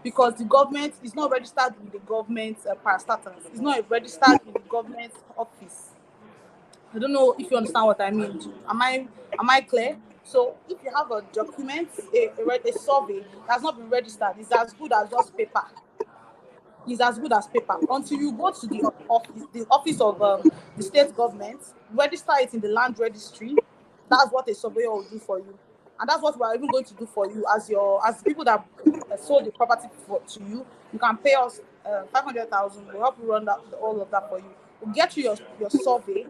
because the government is not registered with the government parastatals. It's not registered in the government office. I don't know if you understand what I mean. Am I clear? So if you have a document, a survey that's not been registered, it's as good as just paper. It's as good as paper. Until you go to the office of the state government, register it in the land registry. That's what a surveyor will do for you. And that's what we're even going to do for you as people that sold the property to you. You can pay us 500,000. We'll help you run all of that for you. We'll get you your survey,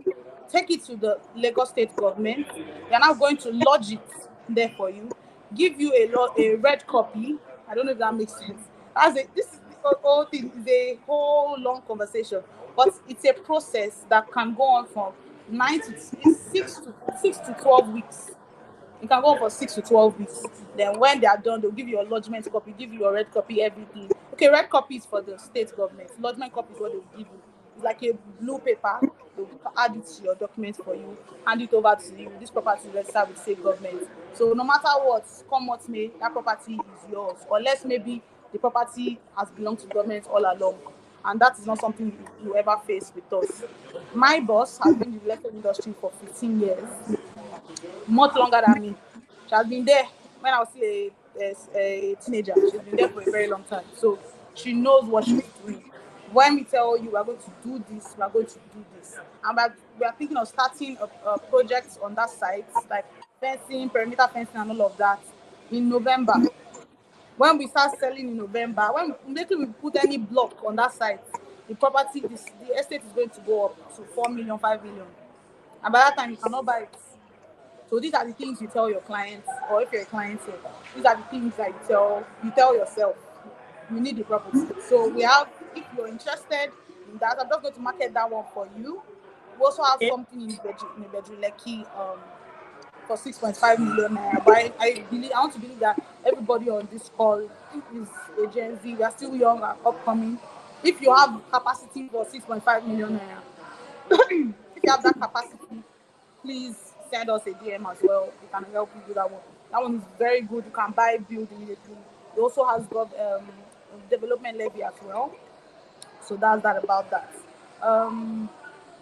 take it to the Lagos State government. They are now going to lodge it there for you, give you a red copy. I don't know if that makes sense. This whole thing is a whole long conversation, but it's a process that can go on from 6 to 12 weeks. You can go on for 6 to 12 weeks. Then when they are done, they'll give you your lodgement copy, give you your red copy, everything. Okay, red copy is for the state government. Lodgement copy is what they'll give you. It's like a blue paper. They'll add it to your documents for you, hand it over to you. This property is registered with state government. So no matter what, come what may, that property is yours. Unless maybe the property has belonged to government all along. And that is not something you ever face with us. My boss has been in the real estate industry for 15 years, much longer than me. She has been there when I was still a teenager. She's been there for a very long time. So she knows what she's doing. When we tell you we're going to do this, we're going to do this. And we are thinking of starting a project on that site, like fencing, perimeter fencing, and all of that in November. When we start selling in November, when immediately we put any block on that site, the estate is going to go up to 4 million, 5 million. And by that time, you cannot buy it. So these are the things you tell your clients, or if you're a client here, these are the things that you tell yourself. You need the property. So we have, if you're interested in that, I'm just going to market that one for you. We also have Okay. something in Bedroom Lekki for 6.5 million naira. But I want to believe that everybody on this call is a Gen Z. We are still young and upcoming. If you have capacity for 6.5 million naira, if you have that capacity, please send us a DM as well. We can help you do that one. That one is very good. You can buy, build immediately. It also has got development levy as well. So that's that about that. Um,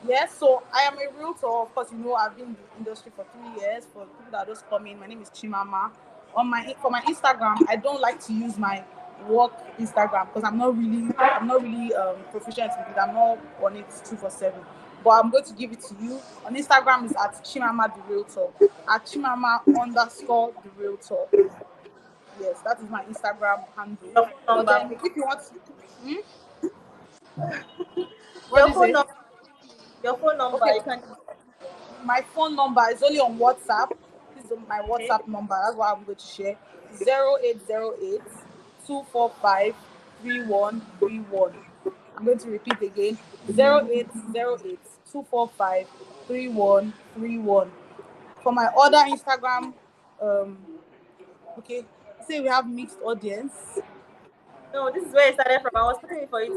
yes, so I am a realtor. Of course, I've been in the industry for 3 years. For people that just come in, my name is Chimama. For my Instagram, I don't like to use my work Instagram because I'm not really proficient with it. I'm not on it 247. But I'm going to give it to you. On Instagram is at Chimama the Realtor. At Chimama underscore the Realtor. Yes, that is my Instagram handle. Your phone But number, then please. if you want to, what do Your you phone say? number. Your phone number. Okay, You can. my phone number is only on WhatsApp. This is my Okay. WhatsApp number. That's what I'm going to share. 0808 245 3131. I'm going to repeat again. 0808 245 3131. For my other Instagram, um, okay, say we have mixed audience. No, this is where it started from. I was telling you for it.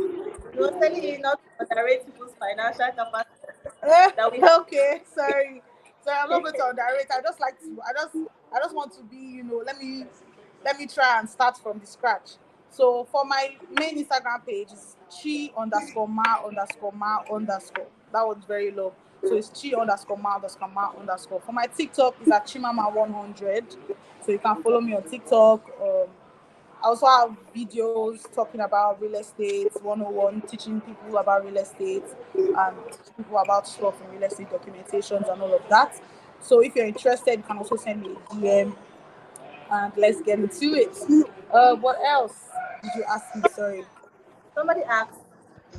He was telling you not to underrate people's financial capacity. That we have. Okay, sorry. Sorry, I'm not going to underrate. I just want to be, let me try and start from the scratch. So for my main Instagram page is chi underscore ma underscore ma underscore. That was very low. So it's chi underscore ma underscore ma underscore. For my TikTok is at chimama100. So you can follow me on TikTok. I also have videos talking about real estate 101, teaching people about real estate and teaching people about stuff in real estate documentations and all of that. So if you're interested, you can also send me a DM and let's get into it. What else did you ask me? Sorry. Somebody asked,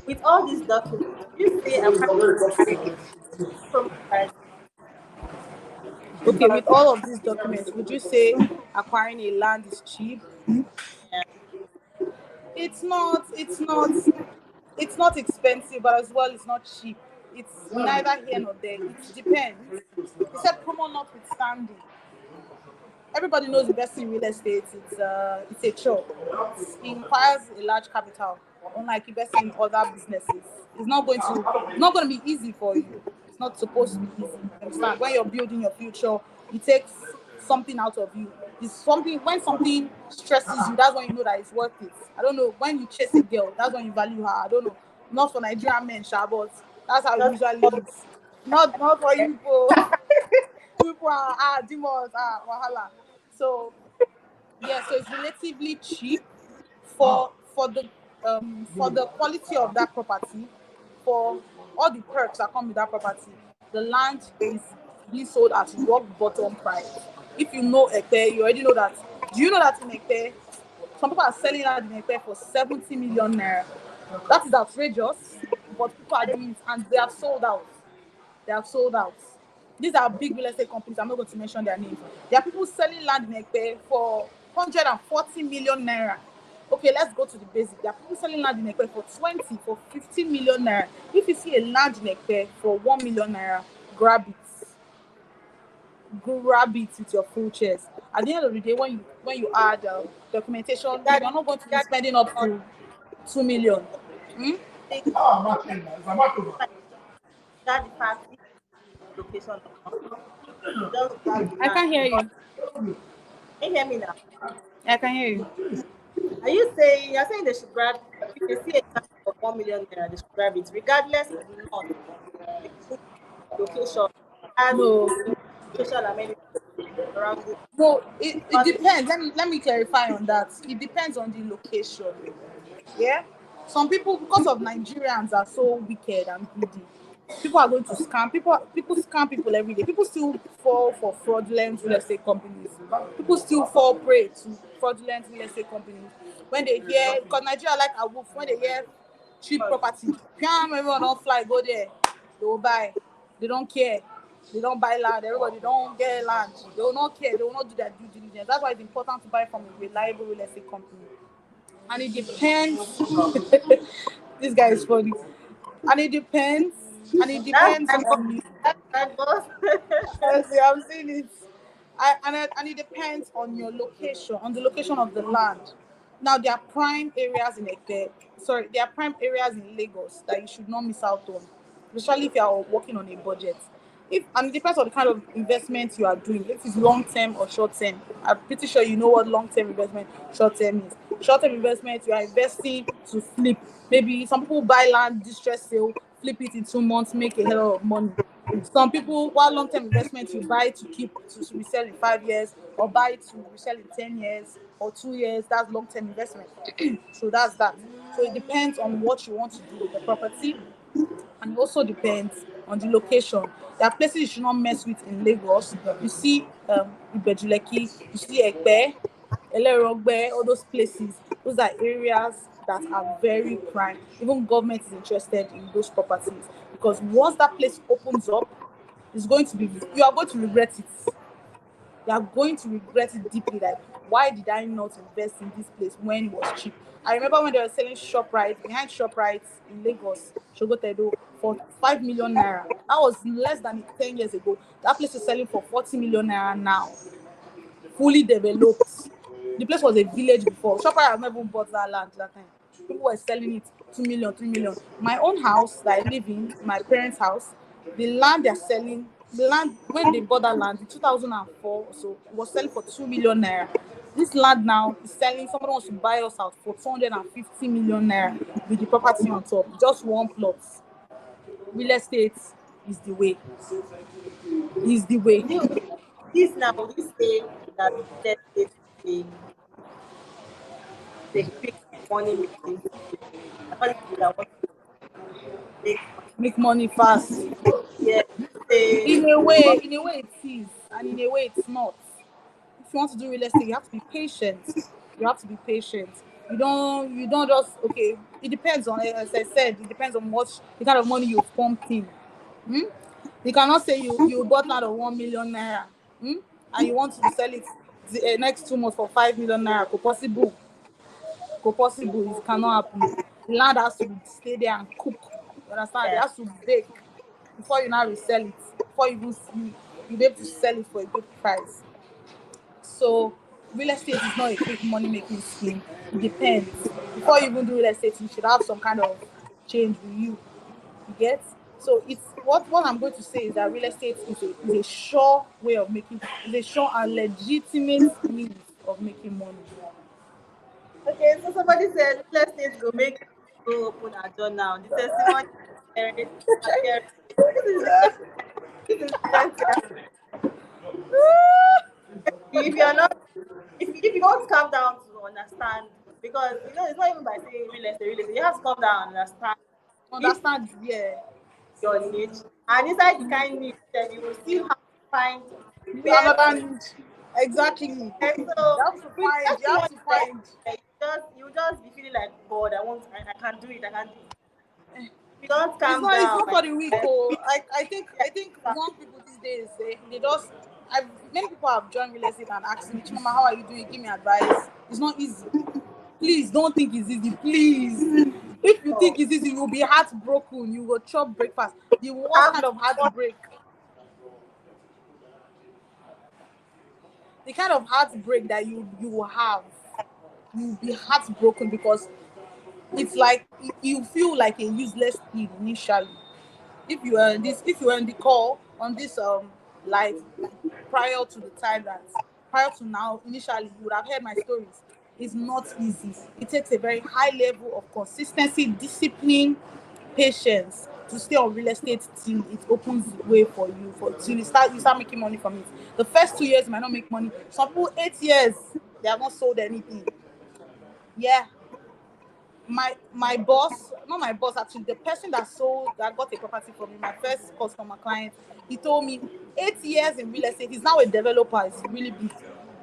with all these documents, you say acquiring promo price Okay, or with all of these documents, would you say acquiring a land is cheap? yeah. It's not. It's not expensive, but as well, it's not cheap. It's neither here nor there. It depends. Except promo notwithstanding, everybody knows investing in real estate. It's a chore. It requires a large capital. Unlike investing in other businesses, it's not going to be easy for you. It's not supposed to be easy. You understand? When you're building your future, it takes something out of you. It's something when something stresses you. That's when you know that it's worth it. I don't know, when you chase a girl, that's when you value her. I don't know. Not for Nigerian men, sha, but that's how it Just usually is. Not for you people. People are demons, wahala. So yeah, so it's relatively cheap for the quality of that property, for all the perks that come with that property. The land is being sold at rock bottom price. If you know Ekpe, you already know that. Do you know that in Ekpe, some people are selling land in Ekpe for 70 million naira? That is outrageous, but people are doing it and they have sold out. They have sold out. These are big real estate companies. I'm not going to mention their names. There are people selling land in Ekpe for 140 million naira. Okay, let's go to the basic. There are people selling land in Ekpe for 20, for 15 million naira. If you see a land in Ekpe for 1 million naira, grab it. Grab it with your full chest. At the end of the day, when you add documentation, you are Regarding not going to be regarding spending up on to 2 million. Hmm? the regarding the fact if location or not, you just grab the I land can't hear because you. can you hear me now? I can hear you. Are you saying you're saying they should grab if they see a land of 1 million naira, they should grab it regardless of not the good location as No, social amenities around it. no, it Because depends. Let me clarify on that. It depends on the location. Yeah. Some people, because of Nigerians, are so wicked and greedy. People are going to scam. People scam people every day. People still fall for fraudulent real estate companies. People still fall prey to fraudulent real estate companies when they hear, because Nigeria like a wolf, when they hear cheap property, damn, everyone don't fly go there. They will buy. They don't care. They don't buy land. Everybody don't get land. They will not care. They will not do their due diligence. That's why it's important to buy from a reliable real estate company. And it depends. This guy is funny. And it depends. And it that's depends my boss. on. That's my boss. Honestly, I'm seeing it. And it depends on your location, on the location of the land. Now, there are prime areas in Ekpe. Sorry, there are prime areas in Lagos that you should not miss out on, especially if you are working on a budget. If and it depends on the kind of investment you are doing. If it's long term or short term. I'm pretty sure you know what long term investment, short term is. Short term investment, you are investing to flip. Maybe some people buy land, distress sale, flip it in 2 months, make a hell of money. Some people, while long-term investment, you buy to keep to resell in 5 years, or buy to resell in 10 years or 2 years. That's long-term investment. So that's that. So it depends on what you want to do with the property, and it also depends on the location. There are places you should not mess with in Lagos. You see, Ibejuleki, you see Ekpe, Elerogbe, all those places. Those are areas that are very prime. Even government is interested in those properties because once that place opens up, it's going to be you are going to regret it. You are going to regret it deeply. Like, why did I not invest in this place when it was cheap? I remember when they were selling ShopRite, behind ShopRite in Lagos, Shogotedo, for 5 million naira. That was less than 10 years ago. That place is selling for 40 million naira now, fully developed. The place was a village before. ShopRite have never bought that land that time. People were selling it 2 million, 3 million. My own house that I live in, my parents' house, the land they're selling, the land when they bought that land in 2004, so it was selling for 2 million naira. This land now is selling, somebody wants to buy us out for 250 million naira with the property on top. Just one plot. Real estate is the way. Is the way. You this now we say that real estate is a quick money making scheme. According to people that want to make money. Make money fast. Yeah, say In a way it is, and in a way it's not. If you want to do real estate, you have to be patient. You have to be patient. You don't just okay. It depends on, as I said, it depends on what the kind of money you've pumped in. Hmm? You cannot say you bought land of 1 million naira, hmm? And you want to sell it the next 2 months for 5 million naira. Go possible. Go possible. It cannot happen. The land has to stay there and cook. You understand? It yeah. has to bake before you now resell it. Before you even you be able to sell it for a good price. So real estate is not a quick money making scheme. It depends. Before you even do real estate, you should have some kind of change with you. You get? So it's what I'm going to say is that real estate is a sure way of making, is a sure and legitimate means of making money. Okay, so somebody said real estate go make you go open a door now. The testimony is scary. This is the this is the kind thing. If you're not if you don't calm down to understand, because you know it's not even by saying real estate, you have to calm down and understand if Understand? Yeah. your niche, and inside the kind niche then you will still have to find where Another to niche. Exactly. You And so have to with find. You have everyone to there, find. you just be feeling like God. I can't do it. I can't do it. If you don't It's calm not. It's down, not for the weak. like, Oh, yeah, I think young people these days they just. Many people have joined real estate and asked me, Chimama, how are you doing? Give me advice. It's not easy. Please don't think it's easy. Please. If you oh, think it's easy, you'll be heartbroken. You will chop breakfast. The worst have kind of heartbreak. The kind of heartbreak that you will have. You'll be heartbroken because it's like you feel like a useless kid initially. If you were in the call on this live prior to the time that prior to now, initially you would have heard my stories. It's not easy. It takes a very high level of consistency, discipline, patience to stay on real estate till it opens the way for you, for till you start making money from it. The first 2 years you might not make money. Some people 8 years they have not sold anything. Yeah, my boss, not my boss actually, the person that got a property from me, my first customer client, he told me 8 years in real estate. He's now a developer. It's really big.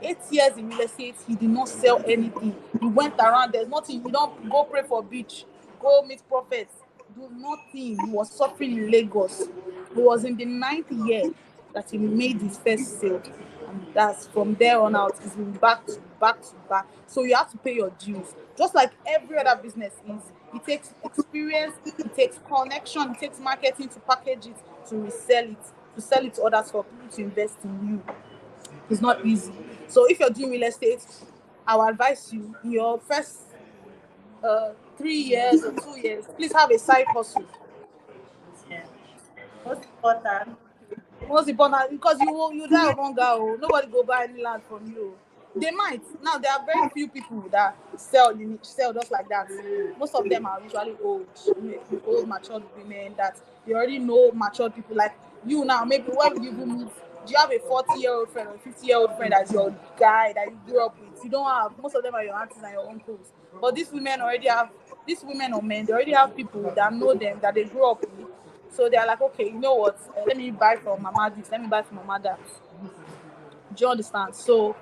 8 years in real estate, he did not sell anything. He went around. There's nothing. You don't go pray for beach, go meet prophets, do nothing. He was suffering in Lagos. It was in the ninth year that he made his first sale. And that's from there on out, it's been back to back to back. So you have to pay your dues. Just like every other business is, it takes experience, it takes connection, it takes marketing to package it, to resell it, to sell it to others, for people to invest in you. It's not easy. So if you're doing real estate, I will advise you in your first 3 years or 2 years, please have a side hustle. yeah. Most important. Most important, because you die of hunger. Oh, nobody go buy any land from you. They might. Now there are very few people that sell just like that. Most of them are usually old matured women that you already know, matured people like you now. Maybe where would you even meet? Do you have a 40-year-old friend or 50-year-old friend as your guy that you grew up with? You don't have. Most of them are your aunties and your uncles. But these women or men, they already have people that know them, that they grew up with. So they're like, okay, you know what? Let me buy from Mama this. Let me buy from Mama that. Do you understand? So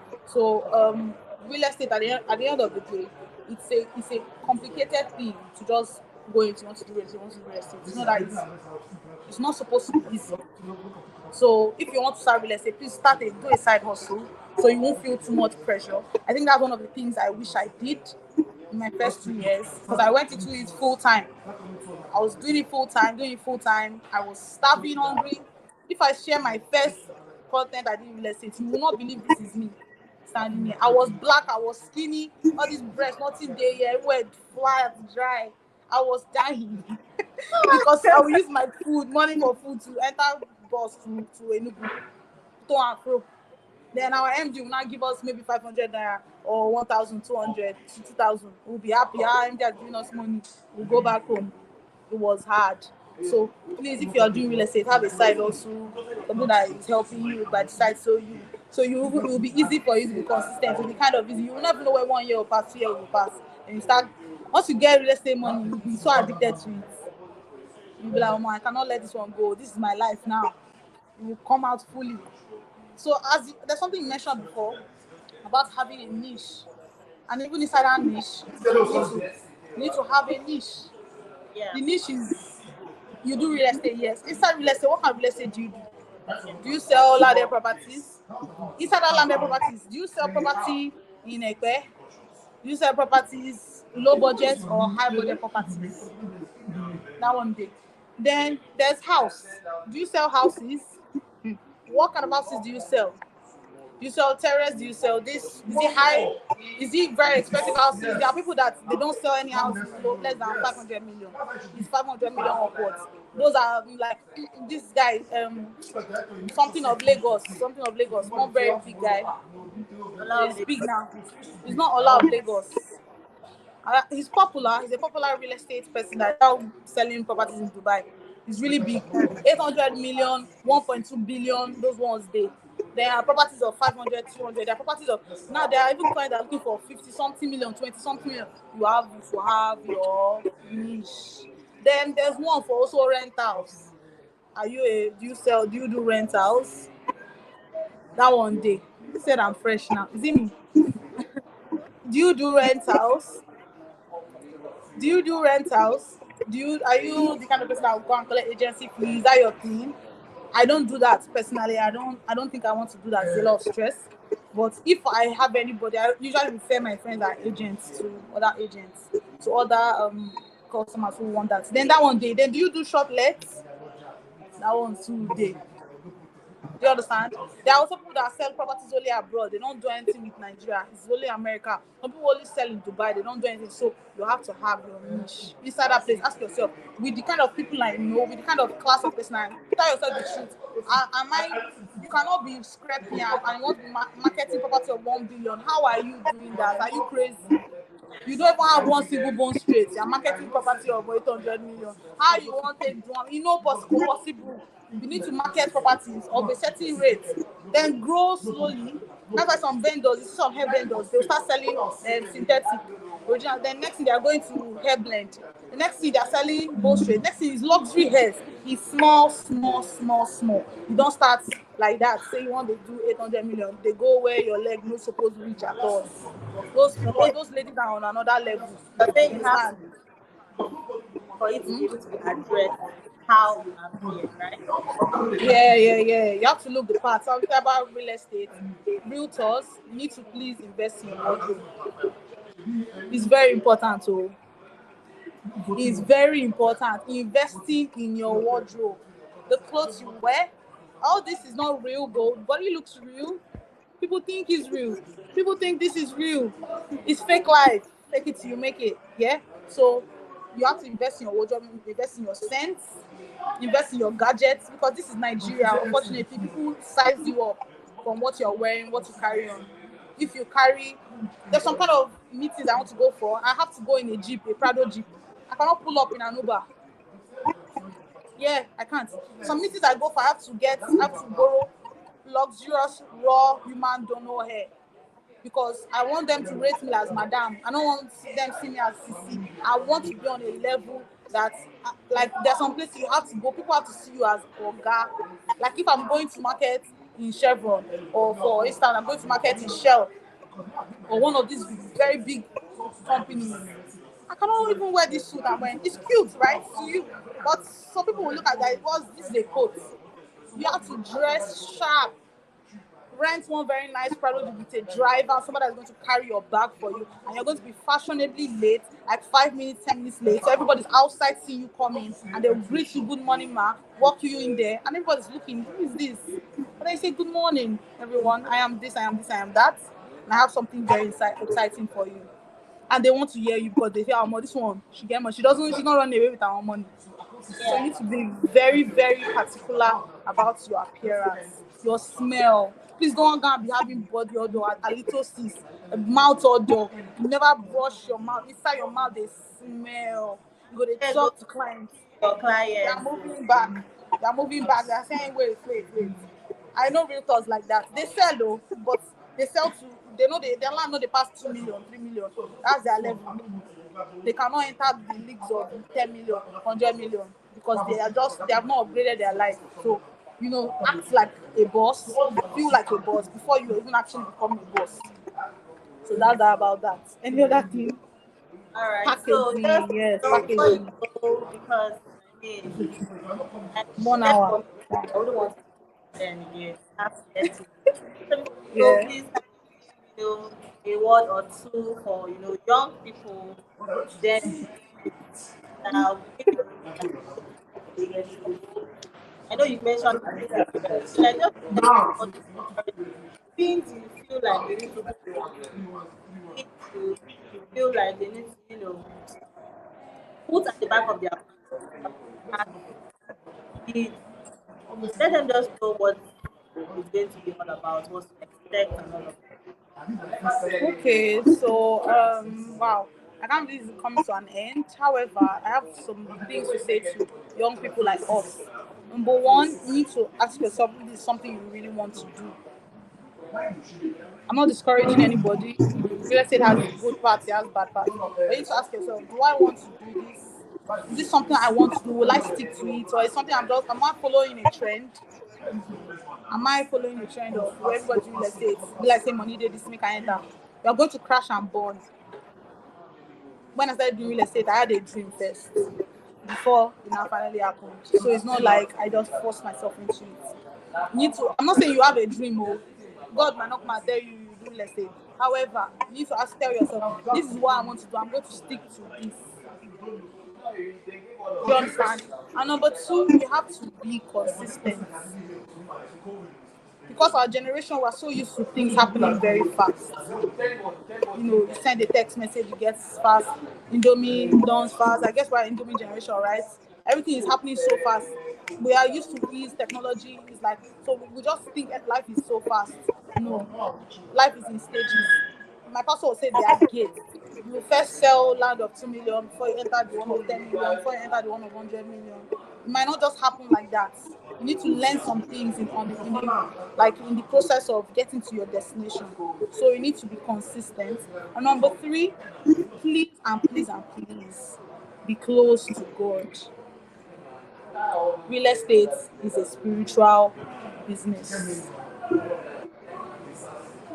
real estate at the end of the day, it's a complicated thing to just go into. You want to do real estate, you want to do real estate. It's not that easy. It's not supposed to be easy. So if you want to start real estate, please do a side hustle so you won't feel too much pressure. I think that's one of the things I wish I did in my first 2 years because I went into it full time. I was doing it full time. I was starving, hungry. If I share my first content I did in real estate, you will not believe this is me standing here. I was black, I was skinny, all these breasts, nothing there, yeah, everywhere flat, dry. I was dying because I will use my money for food to enter bus to Enugu, to and fro. Then our MD will now give us maybe 500 naira or 1,200 to 2,000. We'll be happy. Our MD has given us money. We'll go back home. It was hard. So please, if you are doing real estate, have a side also, something that is helping you by the side. It will be easy for you to be consistent. It will be kind of easy. You will never know when 1 year will pass, 2 years will pass, and you start. Once you get real estate money, you'll be so addicted to it. You'll be like, oh, I cannot let this one go. This is my life now. You will come out fully. So there's something you mentioned before about having a niche, and even inside that niche, you need to have a niche. Yeah. The niche is you do real estate, yes. Inside real estate, what kind of real estate do you do? Do you sell landed properties? Inside that landed properties, do you sell property in Ekpe? Do you sell properties low budget or high budget properties? That one day. Then there's house. Do you sell houses? What kind of houses do you sell? Do you sell terrace? Do you sell this? Is it high? Is it very expensive houses? There are people that they don't sell any house less than 500 million. It's 500 million upwards. Those are like this guy, something of Lagos, one very big guy. He's Lovely. big now. He's not all out of Lagos. He's popular. He's a popular real estate person that now selling properties in Dubai. He's really big. 800 million, 1.2 billion, those ones they. There are properties of 500, 200. There are properties of now. There are even clients that are looking for 50 something million, 20 something million. You have your niche. Then there's one for also rentals. Do you do rentals? That one day. Who said I'm fresh now? Is it me? Do you do rentals? Do you do rentals? Are you the kind of person that will go and collect agency fees? Is that your thing? I don't do that personally. I don't think I want to do that. It's a lot of stress. But if I have anybody, I usually refer my friends that are agents to other agents, to other customers who want that. Then that one day. Then do you do short lets? That one too day. Do you understand? There are also people that sell properties only abroad. They don't do anything with Nigeria. It's only America. Some people only sell in Dubai. They don't do anything. So you have to have your niche. Inside that place, ask yourself, with the kind of people I know, with the kind of class of person I am, tell yourself the truth. Am I, you cannot be scrappy and you want to be marketing property of 1 billion. How are you doing that? Are you crazy? You don't even have one single bone straight. You're marketing property of 800 million. How you want to do it? You know, possible. You need to market properties of a certain rate, then grow slowly. That's why some vendors, you see some hair vendors, they'll start selling synthetic, original. Then next thing they are going to hair blend. The next thing they are selling bone straight. Next thing is luxury hairs. It's small. You don't start like that. Say you want to do 800 million. They go where your leg no supposed to reach at all. Those So people, maybe those ladies are on another level. you're saying You you have to understand? for it to be able to be addressed how you appear, right? Yeah. You have to look the part. Something about real estate. Realtors need to please invest in your wardrobe. It's very important. So it's very important. Investing in your wardrobe. The clothes you wear. All this is not real gold. Body looks real. People think it's real. People think this is real. It's fake life. Fake it till you make it. Yeah. So you have to invest in your wardrobe, invest in your scents, invest in your gadgets, because this is Nigeria. Unfortunately, people size you up from what you're wearing, what you carry on. If you carry, there's some kind of meetings I want to go for. I have to go in a jeep, a Prado jeep. I cannot pull up in an Uber. Yeah, I can't. Some meetings I go for, I have to borrow luxurious raw human donor hair, because I want them to rate me as madam. I don't want them to see me as CC. I want to be on a level that, like, there's some places you have to go. People have to see you as Oga. Like if I'm going to market in Chevron, or for instance, I'm going to market in Shell, or one of these very big companies, I cannot even wear this suit I'm wearing. It's cute, right, to you, but some people will look at that. Was this is a coat? You have to dress sharp. Rent one very nice Prado with a driver, somebody that's going to carry your bag for you, and you're going to be fashionably late, like 5 minutes, 10 minutes late. So everybody's outside seeing you coming, and they'll greet you, good morning, ma, walk you in there, and everybody's looking, who is this? But they say, good morning, everyone. I am this, I am this, I am that, and I have something very exciting for you. And they want to hear you because they say, oh, this one, she get money. She's not running away with her own money. So you Yeah. need to be very, very particular about your appearance, your smell. Please don't go and be having body odor, halitosis, mouth odor. You never brush your mouth. Inside your mouth, they smell. You go to Yes, go talk to to clients. your They are clients. moving back. They are moving back. They are saying, wait. I know realtors like that. They sell though, but they sell to, they know their land know they pass 2 million, 3 million. That's their level. They cannot enter the leagues of 10 million, 100 million, because they have not upgraded their life. So, act like a boss, feel like a boss before you even actually become a boss. So that's that about that. Any other thing? All right. So just Packaging, yes, before you packaging. go, because I mean, I One guess for hour. me, I wouldn't want to then again. I have to get to. So before you go, Yeah. please can you give a word or two for young people, then that maybe that looking at real estate. I know you've mentioned so like just for things you feel like they need to do more, things you feel like they need to put at the back of their mind. It, let them just know what it's going to be all about, what to expect, and all of Okay, so wow, I can't believe it's coming to an end. However, I have some things to say to young people like us. Number one, you need to ask yourself if this is something you really want to do. I'm not discouraging anybody. Real estate has good parts, it has bad parts. But you need to ask yourself, do I want to do this? Is this something I want to do? Will I stick to it? Or is something I'm not following a trend? Am I following the trend of where everybody do real estate? Be like say money dey this make I enter. You are going to crash and burn. When I started doing real estate, I had a dream first before it now finally happened. So it's not like I just forced myself into it. You need to. I'm not saying you have a dream, oh. God might not might tell you you do real estate. However, you need to ask, tell yourself, this is what I want to do. I'm going to stick to this. You understand? And number two, you have to be consistent. Because our generation was so used to things happening very fast. You send a text message, it gets fast. Indomie done fast. I guess we're Indomie generation, right? Everything is happening so fast. We are used to ease technology. It's like so we just think that life is so fast. No, life is in stages. My pastor will say they are gates. You will first sell land of 2 million before you enter the one of 10 million, before you enter the one of 100 million. It might not just happen like that. You need to learn some things in the process of getting to your destination. So you need to be consistent. And number three, please and please and please be close to God. Real estate is a spiritual business.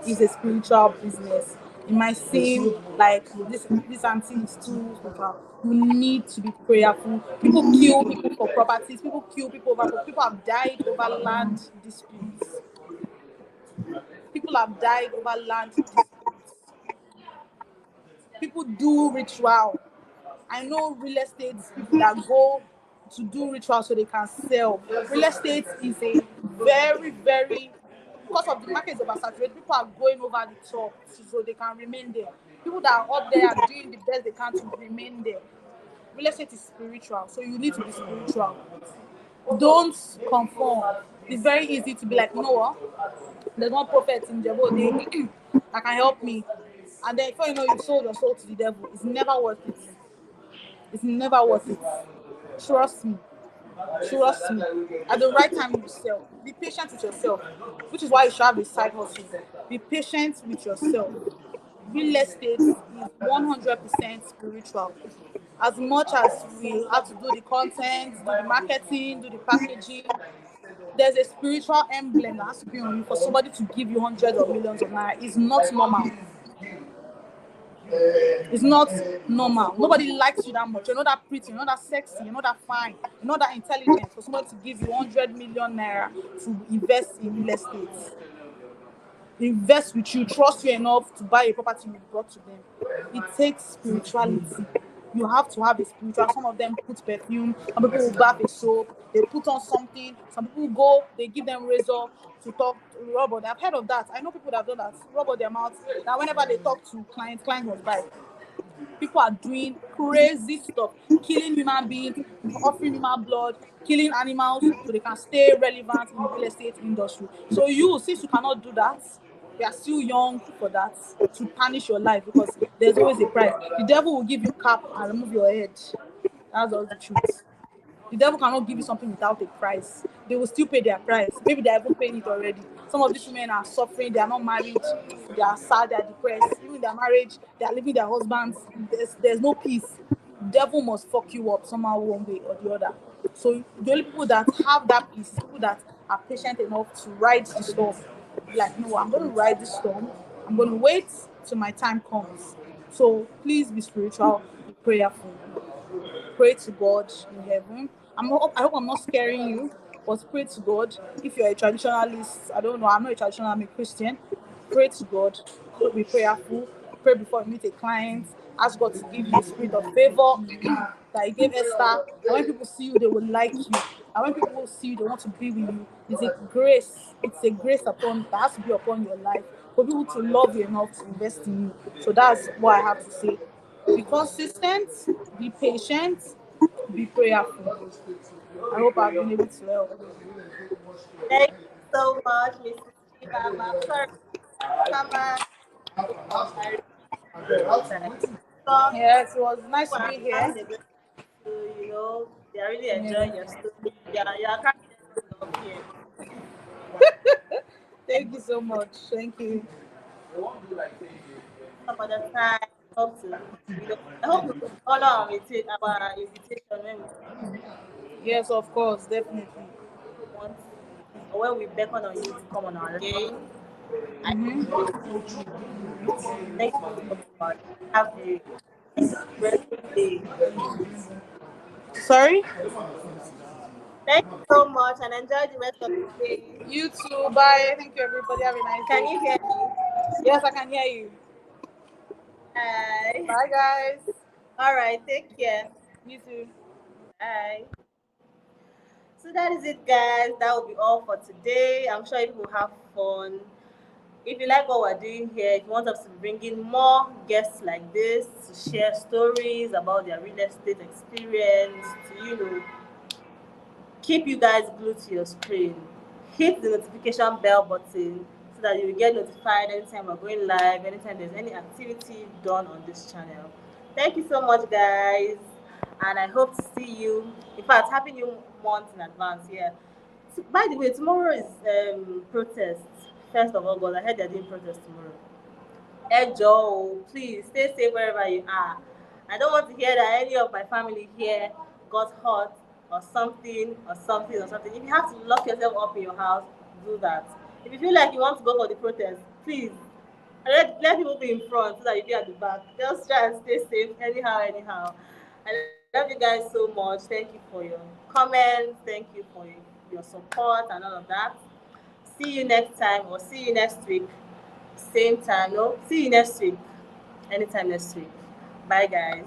It's a spiritual business. It might seem like this auntie is too spiritual. You need to be prayerful. People kill people for properties. People kill people over. People have died over land disputes. People have died over land disputes. People do ritual. I know real estate people that go to do ritual so they can sell. Real estate is a very, very, because of the market is oversaturated, people are going over the top so they can remain there. People that are up there are doing the best they can to remain there. Real estate is spiritual, so you need to be spiritual. Don't conform. It's very easy to be like, you know what? There's one prophet in Jebo that can help me. And then before you know, you sold your soul to the devil. It's never worth it. It's never worth it. Trust me. Trust me. At the right time, you will sell. Be patient with yourself, which is why you should have a side hustle. Be patient with yourself. Real estate is 100% spiritual. As much as we have to do the content, do the marketing, do the packaging, there's a spiritual emblem that has to be on you for somebody to give you hundreds of millions of naira. It's not normal. It's not normal. Nobody likes you that much. You're not that pretty, you're not that sexy, you're not that fine, you're not that intelligent for somebody to give you 100 million naira to invest in real estate. Invest with you, trust you enough to buy a property you brought to them. It takes spirituality. You have to have a spiritual. Some of them put perfume, some people will bath a soap, they put on something, some people go, they give them razor to talk to rub. I've heard of that. I know people that have done that, rub on their mouth. Now whenever they talk to clients must buy. People are doing crazy stuff, killing human beings, offering human blood, killing animals so they can stay relevant in the real estate industry. So you, since you cannot do that, you are still young for that, to tarnish your life, because there's always a price. The devil will give you cap and remove your head. That's all the truth. The devil cannot give you something without a price. They will still pay their price. Maybe they haven't paid it already. Some of these women are suffering. They are not married. They are sad. They are depressed. Even in their marriage, they are leaving their husbands. There's no peace. The devil must fuck you up somehow, one way or the other. So the only people that have that peace is people that are patient enough to ride the storm. Like, no, I'm going to ride the storm. I'm going to wait till my time comes. So please be spiritual, be prayerful. Pray to God in heaven. I hope I'm not scaring you, but pray to God. If you're a traditionalist, I don't know, I'm not a traditional, I'm a Christian. Pray to God. Be prayerful. Pray before you meet a client. Ask God to give you a spirit of favor that He gave Esther. And when people see you, they will like you. And when people see you, they want to be with you. It's a grace. It's a grace upon that has to be upon your life for people to love you enough to invest in you. So that's what I have to say. Be consistent, be patient, be prayerful. I hope I've been able to help. Thank you so much, Mrs. Chibam. I'm sorry to come back. I really appreciate that. So, Yes, it was nice people to are be here. having a good they are really Yeah. enjoying your story. You are cracking them up here. Thank you so much. Thank you. Some other time, hope to, I hope we could honor our invitation when we Yes, of course, definitely. want. or when we beckon on you to come on our lane. I appreciate it. Thank you so much. Have a great day. Sorry? Thank you so much and enjoy the rest of the day. You too. Bye. Thank you, everybody. Have a nice Can day. you hear me? Yes, I can hear you. Bye. Bye, guys. All right, take care. You too. Bye. So that is it, guys. That will be all for today. I'm sure you will have fun. If you like what we're doing here, if you want us to bring in more guests like this to share stories about their real estate experience, to keep you guys glued to your screen. Hit the notification bell button so that you will get notified anytime we're going live, anytime there's any activity done on this channel. Thank you so much, guys, and I hope to see you. In fact, happy new month in advance. Yeah. So, by the way, tomorrow is protest. 1st of August. I heard they're doing protest tomorrow. Joe, please stay safe wherever you are. I don't want to hear that any of my family here got hurt or something or something or something. If you have to lock yourself up in your house, do that. If you feel like you want to go for the protest, please let people be in front so that you be at the back. Just try and stay safe anyhow, anyhow. I love you guys so much. Thank you for your comments. Thank you for your support and all of that. See you next time or see you next week. Same time. No, see you next week. Anytime next week. Bye, guys.